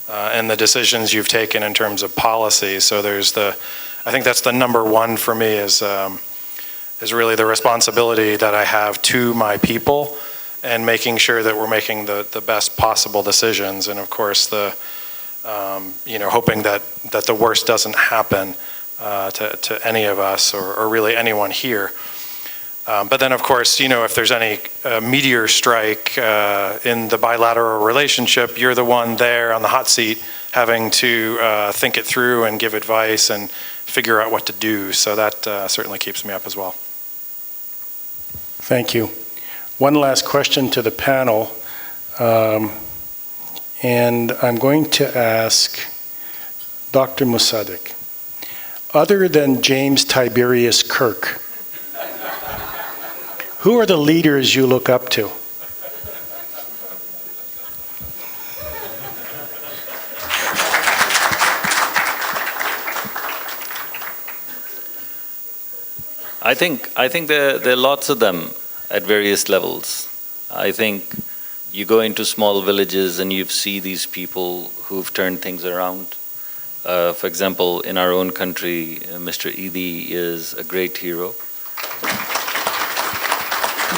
and the decisions you've taken in terms of policy. So I think that's the number one for me is really the responsibility that I have to my people and making sure that we're making the best possible decisions. And of course hoping that the worst doesn't happen to any of us or really anyone here. But then, of course, if there's any meteor strike in the bilateral relationship, you're the one there on the hot seat having to think it through and give advice and figure out what to do. So that certainly keeps me up as well. Thank you. One last question to the panel. And I'm going to ask Dr. Musadik, other than James Tiberius Kirk, who are the leaders you look up to? I think there are lots of them at various levels. I think you go into small villages and you see these people who've turned things around. For example, in our own country, Mr. Idi is a great hero.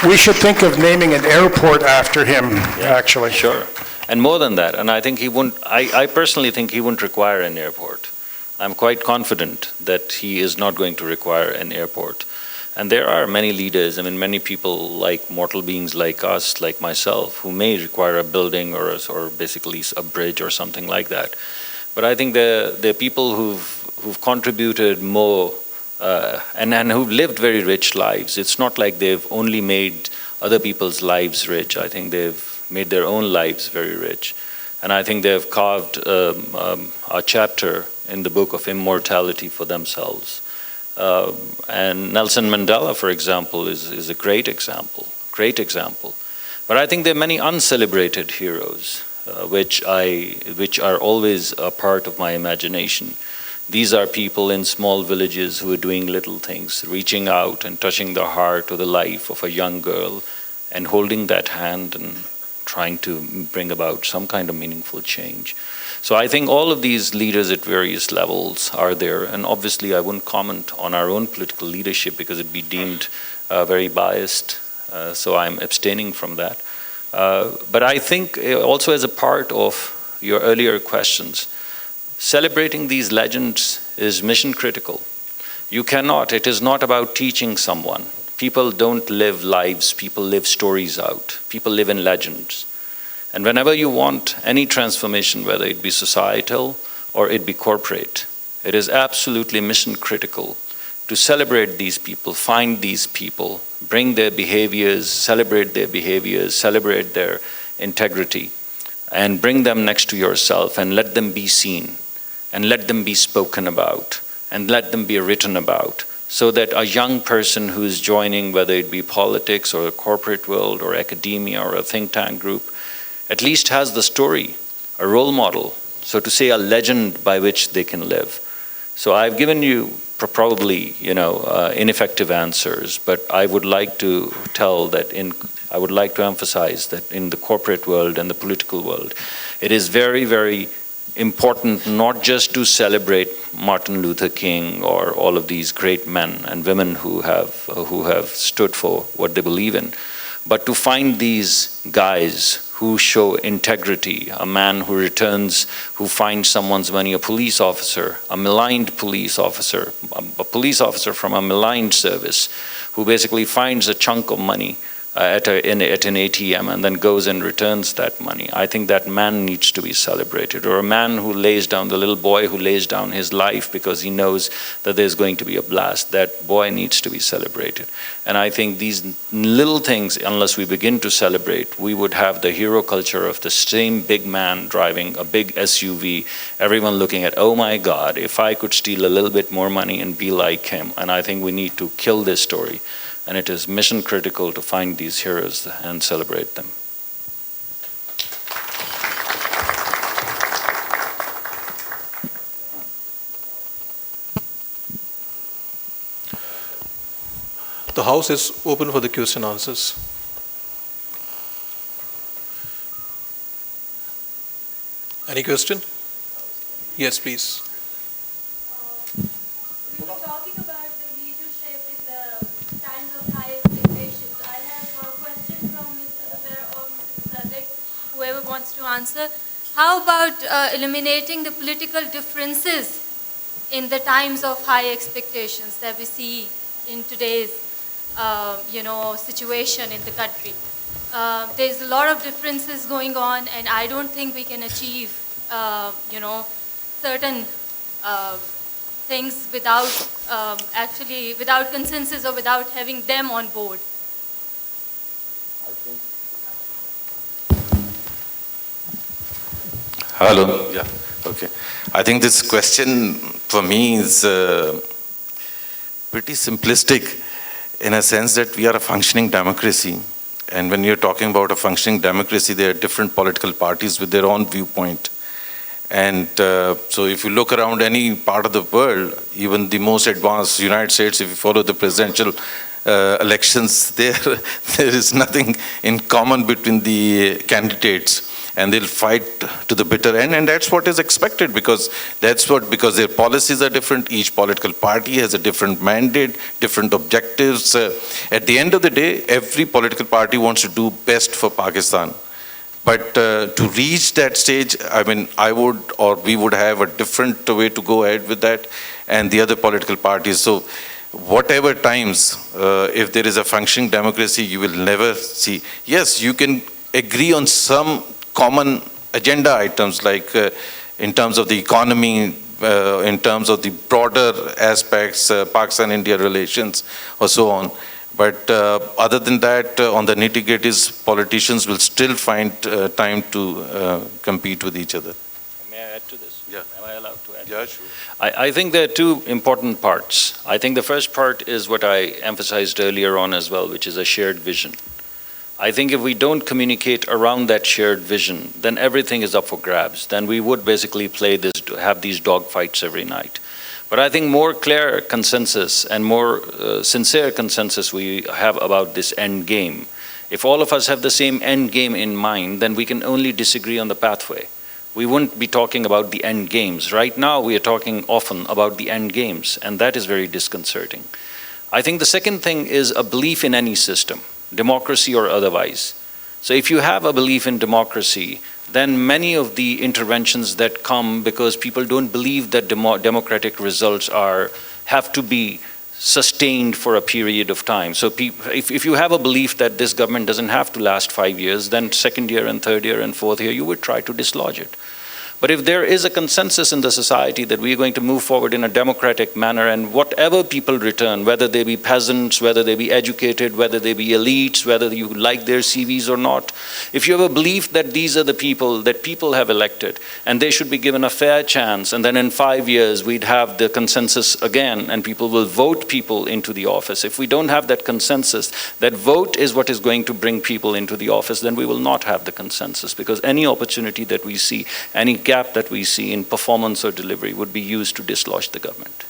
We should think of naming an airport after him, actually. Sure. And more than that, and I think I personally think he wouldn't require an airport. I'm quite confident that he is not going to require an airport. And there are many leaders, many people like mortal beings like us, like myself, who may require a building or basically a bridge or something like that. But I think there are people who've contributed more and who've lived very rich lives. It's not like they've only made other people's lives rich. I think they've made their own lives very rich. And I think they've carved a chapter in the book of immortality for themselves. And Nelson Mandela, for example, is a great example. But I think there are many uncelebrated heroes, which are always a part of my imagination. These are people in small villages who are doing little things, reaching out and touching the heart or the life of a young girl and holding that hand and trying to bring about some kind of meaningful change. So I think all of these leaders at various levels are there, and obviously I wouldn't comment on our own political leadership because it'd be deemed very biased, so I'm abstaining from that. But I think also as a part of your earlier questions, celebrating these legends is mission critical. It is not about teaching someone. People don't live lives, people live stories out. People live in legends. And whenever you want any transformation, whether it be societal or it be corporate, it is absolutely mission critical to celebrate these people, find these people, bring their behaviors, celebrate their integrity, and bring them next to yourself and let them be seen, and let them be spoken about, and let them be written about, so that a young person who is joining, whether it be politics or the corporate world or academia or a think tank group, at least has the story, a role model, so to say a legend by which they can live. So I've given you probably, ineffective answers, but I would like to emphasize that in the corporate world and the political world, it is very, very important not just to celebrate Martin Luther King or all of these great men and women who have stood for what they believe in, but to find these guys who show integrity, a man who finds someone's money, a police officer, a maligned police officer, a police officer from a maligned service, who basically finds a chunk of money at an ATM and then goes and returns that money. I think that man needs to be celebrated. Or a man who lays down, the little boy who lays down his life because he knows that there's going to be a blast, that boy needs to be celebrated. And I think these little things, unless we begin to celebrate, we would have the hero culture of the same big man driving a big SUV, everyone looking at, oh my God, if I could steal a little bit more money and be like him. And I think we need to kill this story. And it is mission critical to find these heroes and celebrate them. The house is open for the question and answers. Any question? Yes, please. We were talking about the leadership in the times of high expectations. I have a question from Mr. Zubair or Mr. Musadik, whoever wants to answer. How about eliminating the political differences in the times of high expectations that we see in today's situation in the country? There's a lot of differences going on, and I don't think we can achieve, certain things without without consensus or without having them on board. Hello. Yeah. Okay. I think this question for me is pretty simplistic in a sense that we are a functioning democracy. And when you're talking about a functioning democracy, there are different political parties with their own viewpoint. And so if you look around any part of the world, even the most advanced United States, if you follow the presidential elections, there is nothing in common between the candidates. And they'll fight to the bitter end, and that's what is expected, because their policies are different. Each political party has a different mandate, different objectives. At the end of the day, every political party wants to do best for Pakistan. But to reach that stage, I mean, we would have a different way to go ahead with that, and the other political parties. So whatever times, if there is a functioning democracy, you will never see. Yes, you can agree on some common agenda items, like in terms of the economy, in terms of the broader aspects, Pakistan-India relations, or so on. But other than that, on the nitty-gritties, politicians will still find time to compete with each other. May I add to this? Yeah. Am I allowed to add? Yeah, sure. I think there are two important parts. I think the first part is what I emphasized earlier on as well, which is a shared vision. I think if we don't communicate around that shared vision, then everything is up for grabs. Then we would basically have these dog fights every night. But I think more clear consensus and more sincere consensus we have about this end game. If all of us have the same end game in mind, then we can only disagree on the pathway. We wouldn't be talking about the end games. Right now, we are talking often about the end games, and that is very disconcerting. I think the second thing is a belief in any system, democracy or otherwise. So if you have a belief in democracy, then many of the interventions that come because people don't believe that democratic results have to be sustained for a period of time. So if you have a belief that this government doesn't have to last 5 years, then second year and third year and fourth year, you would try to dislodge it. But if there is a consensus in the society that we are going to move forward in a democratic manner, and whatever people return, whether they be peasants, whether they be educated, whether they be elites, whether you like their CVs or not, if you have a belief that these are the people that people have elected and they should be given a fair chance, and then in 5 years we'd have the consensus again and people will vote people into the office. If we don't have that consensus, that vote is what is going to bring people into the office, then we will not have the consensus, because any opportunity that we see, any gap that we see in performance or delivery would be used to dislodge the government.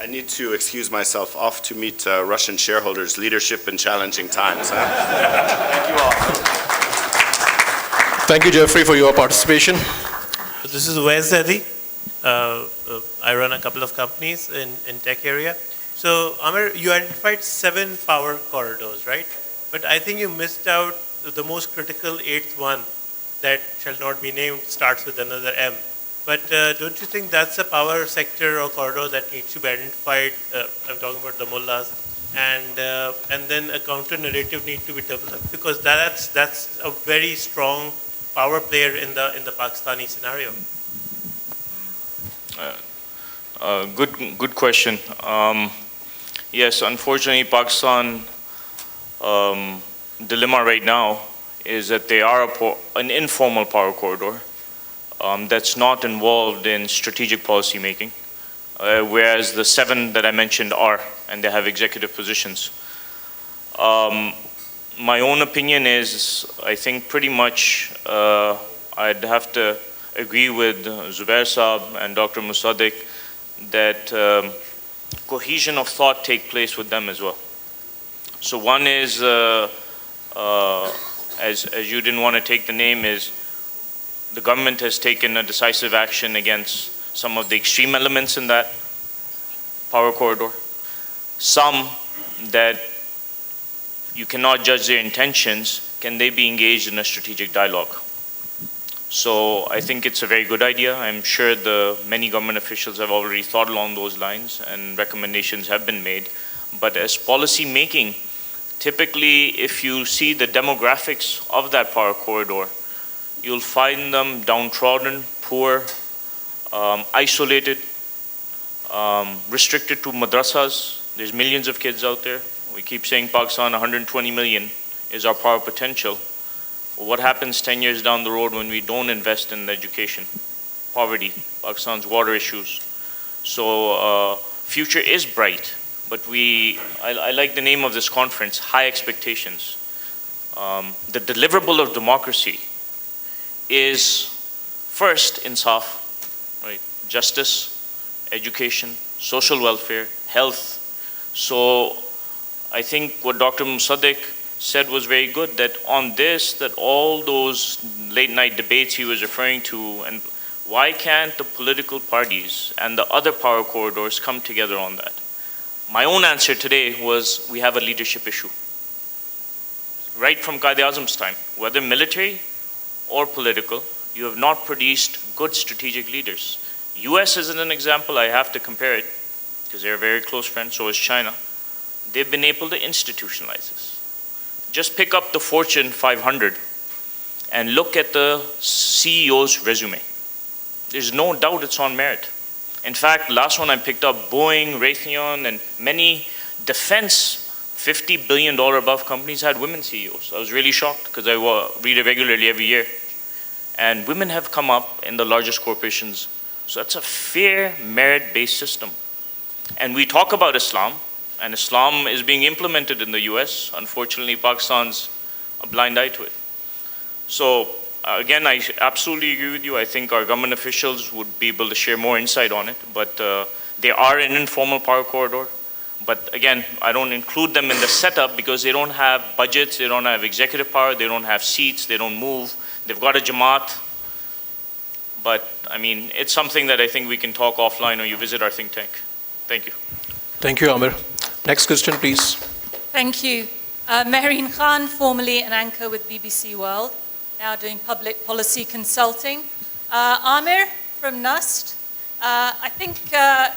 I need to excuse myself, off to meet Russian shareholders, leadership in challenging times. Thank you all. Thank you, Jeffrey, for your participation. This is Zubair. I run a couple of companies in tech area. So, Amer, you identified 7 power corridors, right? But I think you missed out the most critical 8th one that shall not be named, starts with another M. But don't you think that's a power sector or corridor that needs to be identified? I'm talking about the mullahs, and then a counter narrative needs to be developed, because that's a very strong power player in the Pakistani scenario. Good question. Yes, unfortunately, Pakistan. Dilemma right now is that they are an informal power corridor that's not involved in strategic policy making, whereas the 7 that I mentioned are, and they have executive positions. My own opinion is, I think pretty much I'd have to agree with Zubair Saab and Dr. Musadik that cohesion of thought take place with them as well. So one is, as you didn't want to take the name, is the government has taken a decisive action against some of the extreme elements in that power corridor. Some that you cannot judge their intentions, can they be engaged in a strategic dialogue? So I think it's a very good idea. I'm sure the many government officials have already thought along those lines and recommendations have been made. But as policy making, typically, if you see the demographics of that power corridor, you'll find them downtrodden, poor, isolated, restricted to madrasas. There's millions of kids out there. We keep saying Pakistan, 120 million is our power potential. What happens 10 years down the road when we don't invest in education? Poverty, Pakistan's water issues. So future is bright. But I like the name of this conference, High Expectations. The deliverable of democracy is first insaf, right? Justice, education, social welfare, health. So I think what Dr. Musadik said was very good, that on this, that all those late night debates he was referring to, and why can't the political parties and the other power corridors come together on that? My own answer today was we have a leadership issue. Right from Quaid-e-Azam's time, whether military or political, you have not produced good strategic leaders. US is an example, I have to compare it, because they're a very close friend, so is China. They've been able to institutionalize this. Just pick up the Fortune 500 and look at the CEO's resume. There's no doubt it's on merit. In fact, last one I picked up, Boeing, Raytheon, and many defense $50 billion above companies had women CEOs. I was really shocked because I read it regularly every year. And women have come up in the largest corporations. So that's a fair merit-based system. And we talk about Islam, and Islam is being implemented in the US. Unfortunately, Pakistan's a blind eye to it. So again, I absolutely agree with you. I think our government officials would be able to share more insight on it, but they are an informal power corridor. But again, I don't include them in the setup because they don't have budgets, they don't have executive power, they don't have seats, they don't move. They've got a Jamaat. But I mean, it's something that I think we can talk offline or you visit our think tank. Thank you. Thank you, Amer. Next question, please. Thank you. Mehreen Khan, formerly an anchor with BBC World, now doing public policy consulting. Amer, from NUST. I think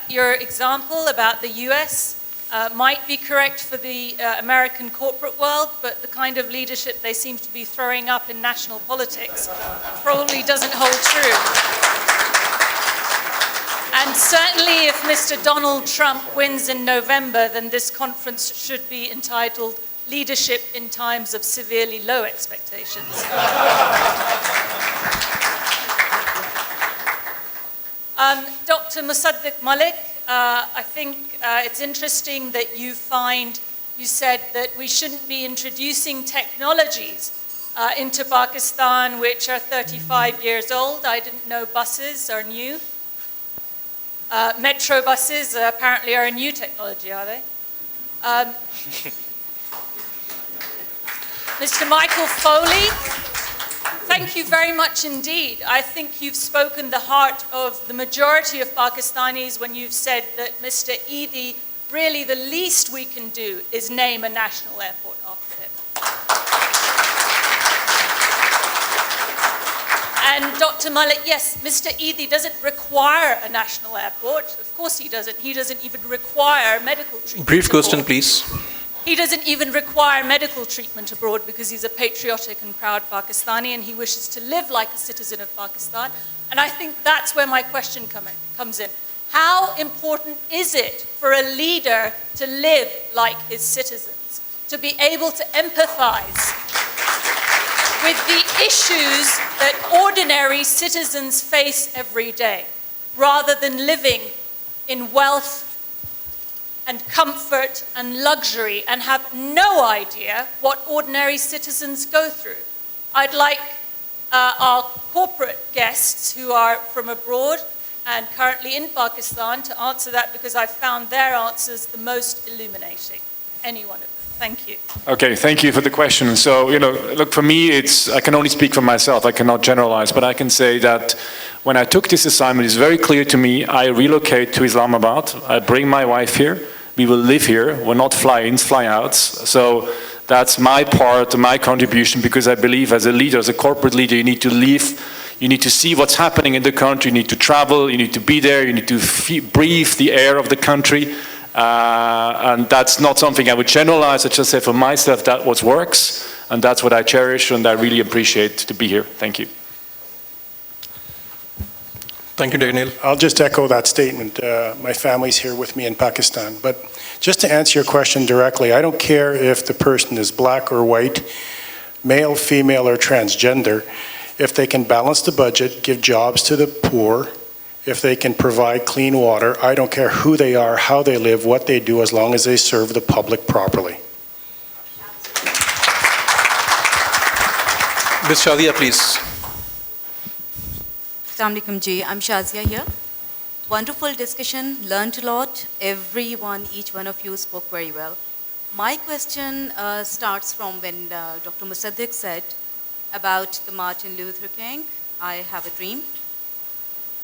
your example about the US might be correct for the American corporate world, but the kind of leadership they seem to be throwing up in national politics probably doesn't hold true. And certainly if Mr. Donald Trump wins in November, then this conference should be entitled Leadership in Times of Severely Low Expectations. Dr. Musadik Malik, I think it's interesting that you said that we shouldn't be introducing technologies into Pakistan which are 35 years old. I didn't know buses are new. Metro buses apparently are a new technology, are they? Mr. Michael Foley, thank you very much indeed. I think you've spoken the heart of the majority of Pakistanis when you've said that Mr. Eidi, really the least we can do is name a national airport after him. And Dr. Malik, yes, Mr. Eidi doesn't require a national airport. Of course he doesn't. He doesn't even require medical treatment. Brief question, please. He doesn't even require medical treatment abroad because he's a patriotic and proud Pakistani and he wishes to live like a citizen of Pakistan. And I think that's where my question comes in. How important is it for a leader to live like his citizens, to be able to empathize with the issues that ordinary citizens face every day, rather than living in wealth and comfort and luxury and have no idea what ordinary citizens go through? I'd like our corporate guests who are from abroad and currently in Pakistan to answer that because I found their answers the most illuminating. Any one of them. Thank you. Okay, thank you for the question. So, look, for me, I can only speak for myself. I cannot generalize, but I can say that when I took this assignment, it's very clear to me, I relocate to Islamabad. I bring my wife here. We will live here. We're not fly-ins, fly-outs. So that's my part, my contribution, because I believe as a leader, as a corporate leader, you need to leave. You need to see what's happening in the country. You need to travel. You need to be there. You need to breathe the air of the country. And that's not something I would generalize. I just say for myself, that's what works. And that's what I cherish. And I really appreciate to be here. Thank you. Thank you, Daniel. I'll just echo that statement. My family's here with me in Pakistan. But just to answer your question directly, I don't care if the person is black or white, male, female, or transgender. If they can balance the budget, give jobs to the poor, if they can provide clean water, I don't care who they are, how they live, what they do, as long as they serve the public properly. Ms. Shazia, please. Assalamu alaikum ji, I'm Shazia here. Wonderful discussion, learned a lot. Everyone, each one of you spoke very well. My question starts from when Dr. Musadik said about the Martin Luther King, I have a dream.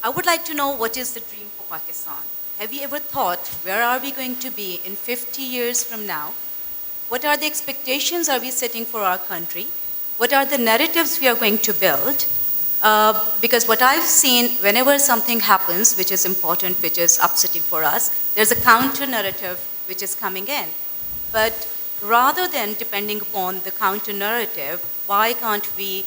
I would like to know what is the dream for Pakistan. Have you ever thought where are we going to be in 50 years from now? What are the expectations are we setting for our country? What are the narratives we are going to build? Because what I've seen, whenever something happens which is important, which is upsetting for us, there's a counter narrative which is coming in. But rather than depending upon the counter narrative, why can't we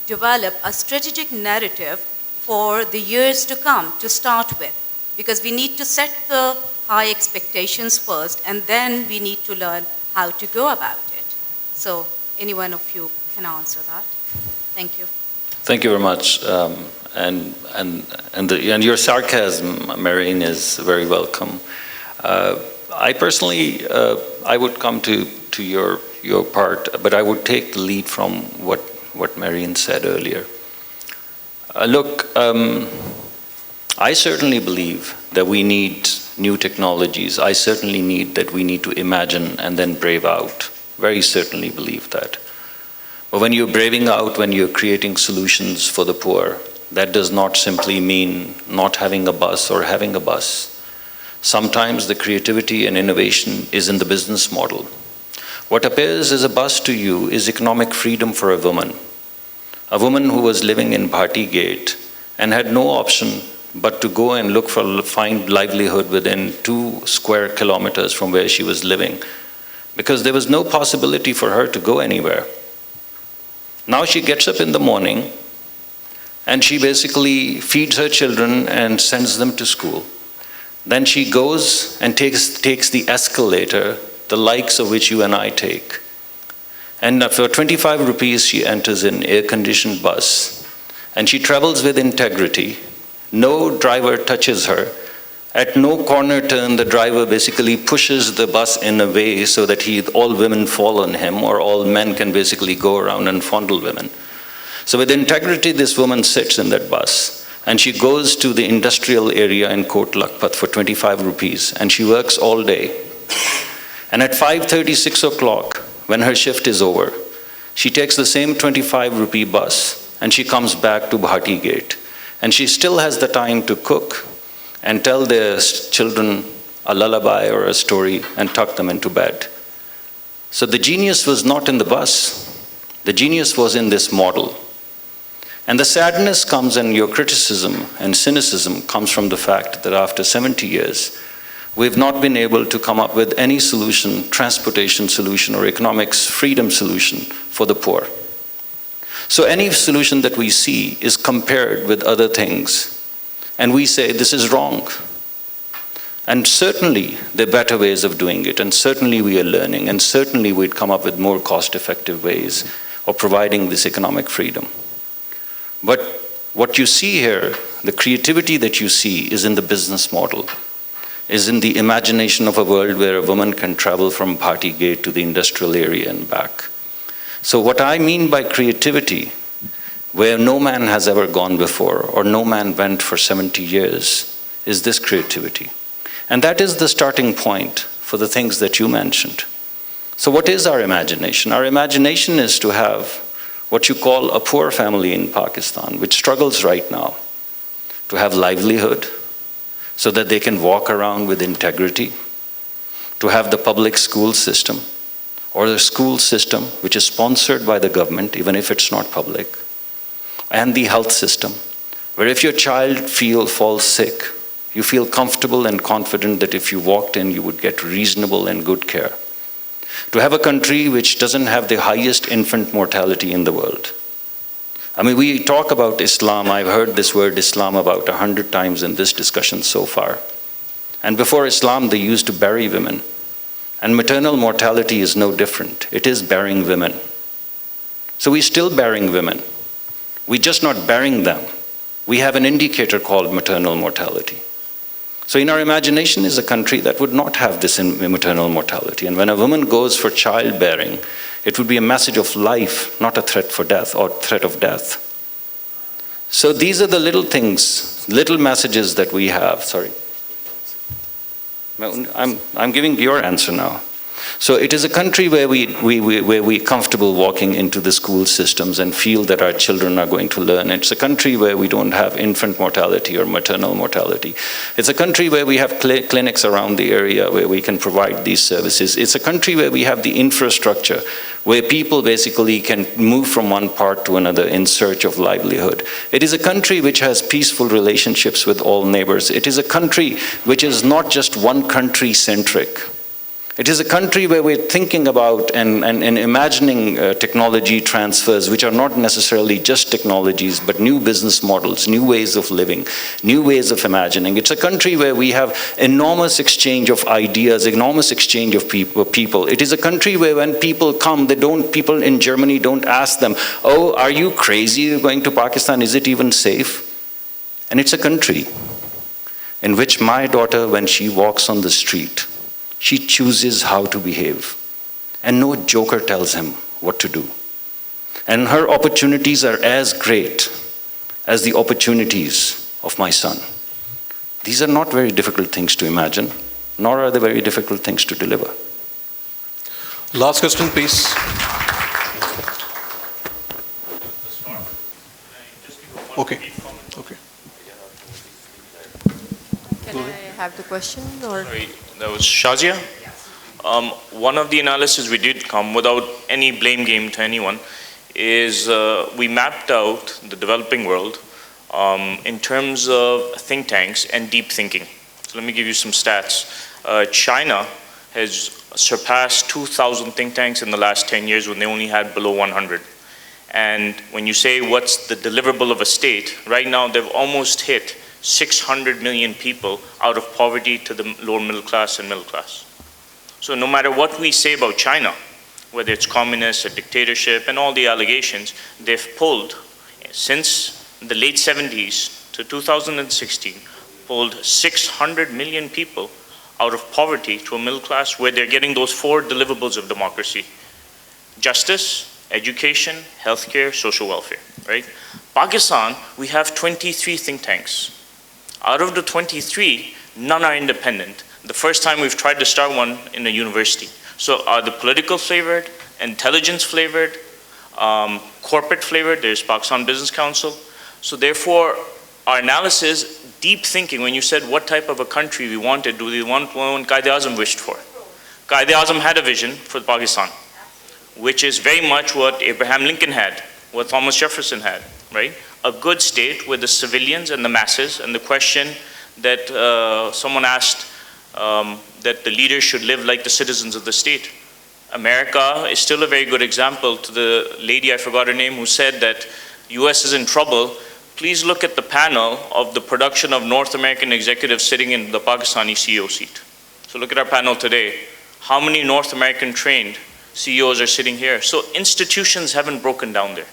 develop a strategic narrative for the years to come to start with? Because we need to set the high expectations first, and then we need to learn how to go about it. So any one of you can answer that. Thank you. Thank you very much. And your sarcasm, Marine, is very welcome. I personally, I would come to your part, but I would take the lead from what Marine said earlier. Look, I certainly believe that we need new technologies. I certainly we need to imagine and then brave out. Very certainly believe that. But when you're braving out, when you're creating solutions for the poor, that does not simply mean not having a bus or having a bus. Sometimes the creativity and innovation is in the business model. What appears as a bus to you is economic freedom for a woman. A woman who was living in Bhati Gate and had no option but to go and find livelihood within 2 square kilometers from where she was living, because there was no possibility for her to go anywhere. Now she gets up in the morning and she basically feeds her children and sends them to school. Then she goes and takes the escalator, the likes of which you and I take. And for 25 rupees, she enters an air-conditioned bus. And she travels with integrity. No driver touches her. At no corner turn, the driver basically pushes the bus in a way so that all women fall on him, or all men can basically go around and fondle women. So with integrity, this woman sits in that bus. And she goes to the industrial area in Kot Lakhpat for 25 rupees, and she works all day. And at 5:30, 6 o'clock, when her shift is over, she takes the same 25 rupee bus, and she comes back to Bhati Gate. And she still has the time to cook and tell their children a lullaby or a story and tuck them into bed. So the genius was not in the bus. The genius was in this model. And the sadness comes, and your criticism and cynicism comes from the fact that after 70 years, we've not been able to come up with any solution, transportation solution or economics freedom solution for the poor. So any solution that we see is compared with other things, and we say this is wrong. And certainly there are better ways of doing it, and certainly we are learning, and certainly we'd come up with more cost-effective ways of providing this economic freedom. But what you see here, the creativity that you see, is in the business model, is in the imagination of a world where a woman can travel from Bhati Gate to the industrial area and back. So what I mean by creativity, where no man has ever gone before, or no man went for 70 years, is this creativity. And that is the starting point for the things that you mentioned. So what is our imagination? Our imagination is to have what you call a poor family in Pakistan, which struggles right now, to have livelihood so that they can walk around with integrity, to have the public school system, or the school system which is sponsored by the government, even if it's not public, and the health system, where if your child falls sick, you feel comfortable and confident that if you walked in, you would get reasonable and good care. To have a country which doesn't have the highest infant mortality in the world. I mean, we talk about Islam. I've heard this word Islam about 100 times in this discussion so far. And before Islam, they used to bury women. And maternal mortality is no different. It is burying women. So we're still burying women. We're just not burying them. We have an indicator called maternal mortality. So in our imagination is a country that would not have this maternal mortality. And when a woman goes for childbearing, it would be a message of life, not a threat for death or threat of death. So these are the little things, little messages that we have. Sorry. I'm giving your answer now. So it is a country where we're comfortable walking into the school systems and feel that our children are going to learn. It's a country where we don't have infant mortality or maternal mortality. It's a country where we have clinics around the area where we can provide these services. It's a country where we have the infrastructure, where people basically can move from one part to another in search of livelihood. It is a country which has peaceful relationships with all neighbors. It is a country which is not just one country centric. It is a country where we're thinking about and imagining technology transfers, which are not necessarily just technologies, but new business models, new ways of living, new ways of imagining. It's a country where we have enormous exchange of ideas, enormous exchange of people. It is a country where when people come, people in Germany don't ask them, oh, are you crazy, you're going to Pakistan, is it even safe? And it's a country in which my daughter, when she walks on the street, she chooses how to behave, and no joker tells him what to do. And her opportunities are as great as the opportunities of my son. These are not very difficult things to imagine, nor are they very difficult things to deliver. Last question, please. Okay. Okay. Can I have the question, or? Sorry, that was Shazia. One of the analysis we did come, without any blame game to anyone, is we mapped out the developing world in terms of think tanks and deep thinking. So let me give you some stats. China has surpassed 2,000 think tanks in the last 10 years when they only had below 100. And when you say what's the deliverable of a state, right now they've almost hit 600 million people out of poverty to the lower middle class and middle class. So no matter what we say about China, whether it's communist or dictatorship and all the allegations, they've pulled, since the late 70s to 2016, pulled 600 million people out of poverty to a middle class where they're getting those 4 deliverables of democracy: justice, education, healthcare, social welfare, right? Pakistan, we have 23 think tanks. Out of the 23, none are independent. The first time we've tried to start one in a university. So are the political flavored, intelligence flavored, corporate flavored? There's Pakistan Business Council. So therefore, our analysis, deep thinking, when you said what type of a country we wanted, do we want one Quaid-e-Azam wished for? Quaid-e-Azam had a vision for Pakistan, which is very much what Abraham Lincoln had, what Thomas Jefferson had, right? A good state with the civilians and the masses, and the question that someone asked, that the leaders should live like the citizens of the state. America is still a very good example. To the lady, I forgot her name, who said that US is in trouble, please look at the panel of the production of North American executives sitting in the Pakistani CEO seat. So look at our panel today. How many North American trained CEOs are sitting here? So institutions haven't broken down there.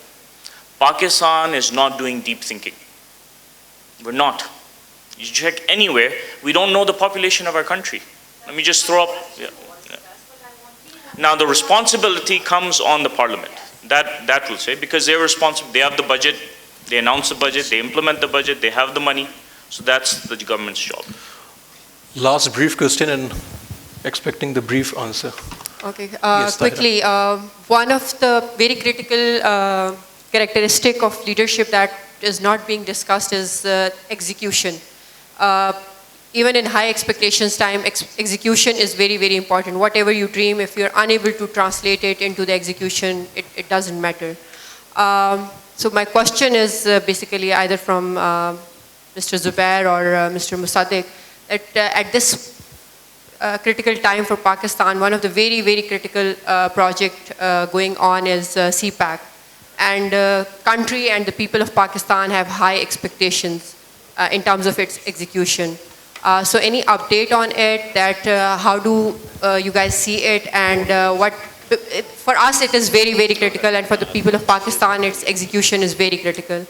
Pakistan is not doing deep thinking. We're not. You check anywhere, we don't know the population of our country. Let me just throw up. Yeah. Now the responsibility comes on the parliament. That will say, because they're responsible, they have the budget, they announce the budget, they implement the budget, they have the money. So that's the government's job. Last brief question and expecting the brief answer. Okay, Yes, quickly, one of the very critical characteristic of leadership that is not being discussed is execution. Even in high expectations time, execution is very, very important. Whatever you dream, if you're unable to translate it into the execution, it doesn't matter. So my question is basically either from Mr. Zubair or Mr. Musadik, that at this critical time for Pakistan, one of the very, very critical project going on is CPAC. And country and the people of Pakistan have high expectations in terms of its execution. So any update on it, that how do you guys see it, and for us it is very, very critical, and for the people of Pakistan its execution is very critical.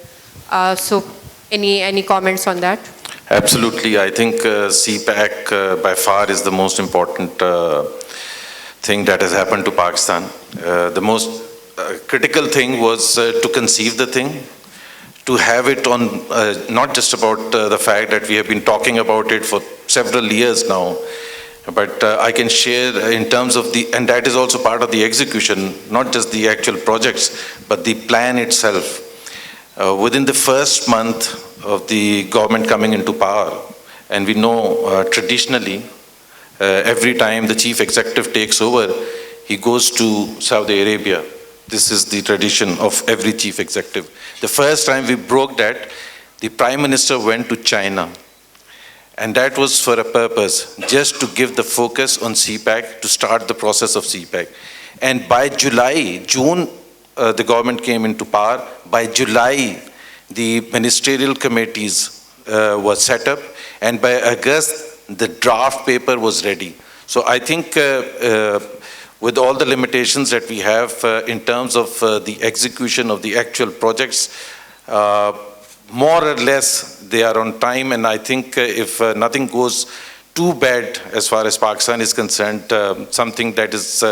So any comments on that? Absolutely. I think CPAC by far is the most important thing that has happened to Pakistan. The most critical thing was to conceive the thing, to have it on, not just about the fact that we have been talking about it for several years now, but I can share in terms of and that is also part of the execution, not just the actual projects, but the plan itself. Within the first month of the government coming into power, and we know traditionally, every time the chief executive takes over, he goes to Saudi Arabia. This is the tradition of every chief executive. The first time we broke that, the Prime Minister went to China. And that was for a purpose, just to give the focus on CPAC, to start the process of CPAC. And by June, the government came into power. By July, the ministerial committees were set up. And by August, the draft paper was ready. So I think with all the limitations that we have in terms of the execution of the actual projects, more or less they are on time, and I think if nothing goes too bad as far as Pakistan is concerned, something that is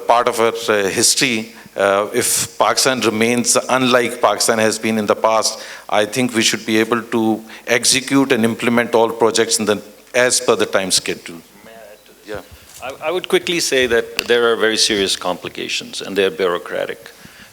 part of our history, if Pakistan remains unlike Pakistan has been in the past, I think we should be able to execute and implement all projects as per the time schedule. Yeah. I would quickly say that there are very serious complications and they're bureaucratic.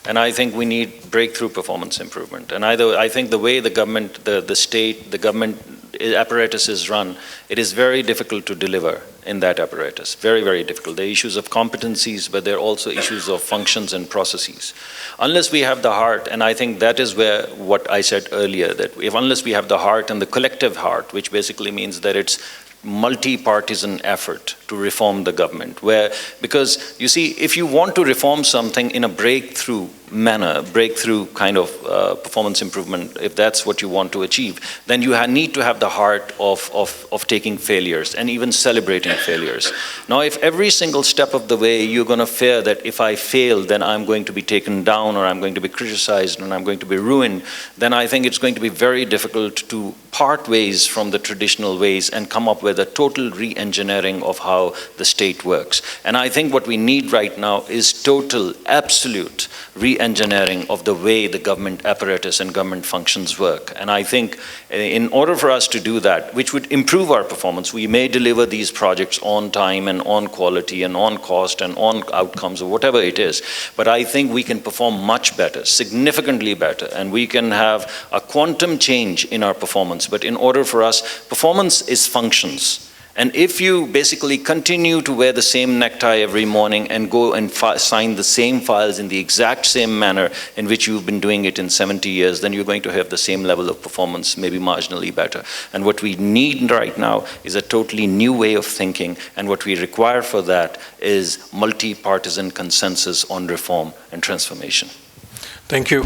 And I think we need breakthrough performance improvement. And I think the way the government, the state, the government apparatus is run, it is very difficult to deliver in that apparatus. Very, very difficult. There are issues of competencies, but there are also issues of functions and processes. Unless we have the heart, and I think that is where what I said earlier, that unless we have the heart and the collective heart, which basically means that it's multi-partisan effort to reform the government, because you see, if you want to reform something in a breakthrough manner, breakthrough kind of performance improvement, if that's what you want to achieve, then you need to have the heart of taking failures and even celebrating failures. Now, if every single step of the way you're going to fear that if I fail, then I'm going to be taken down, or I'm going to be criticized, and I'm going to be ruined, then I think it's going to be very difficult to part ways from the traditional ways and come up with a total re-engineering of how the state works. And I think what we need right now is total, absolute re-engineering of the way the government apparatus and government functions work. And I think in order for us to do that, which would improve our performance, we may deliver these projects on time and on quality and on cost and on outcomes or whatever it is. But I think we can perform much better, significantly better, and we can have a quantum change in our performance. But in order for us, performance is functions. And if you basically continue to wear the same necktie every morning and go and sign the same files in the exact same manner in which you've been doing it in 70 years, then you're going to have the same level of performance, maybe marginally better. And what we need right now is a totally new way of thinking, and what we require for that is multi-partisan consensus on reform and transformation. Thank you.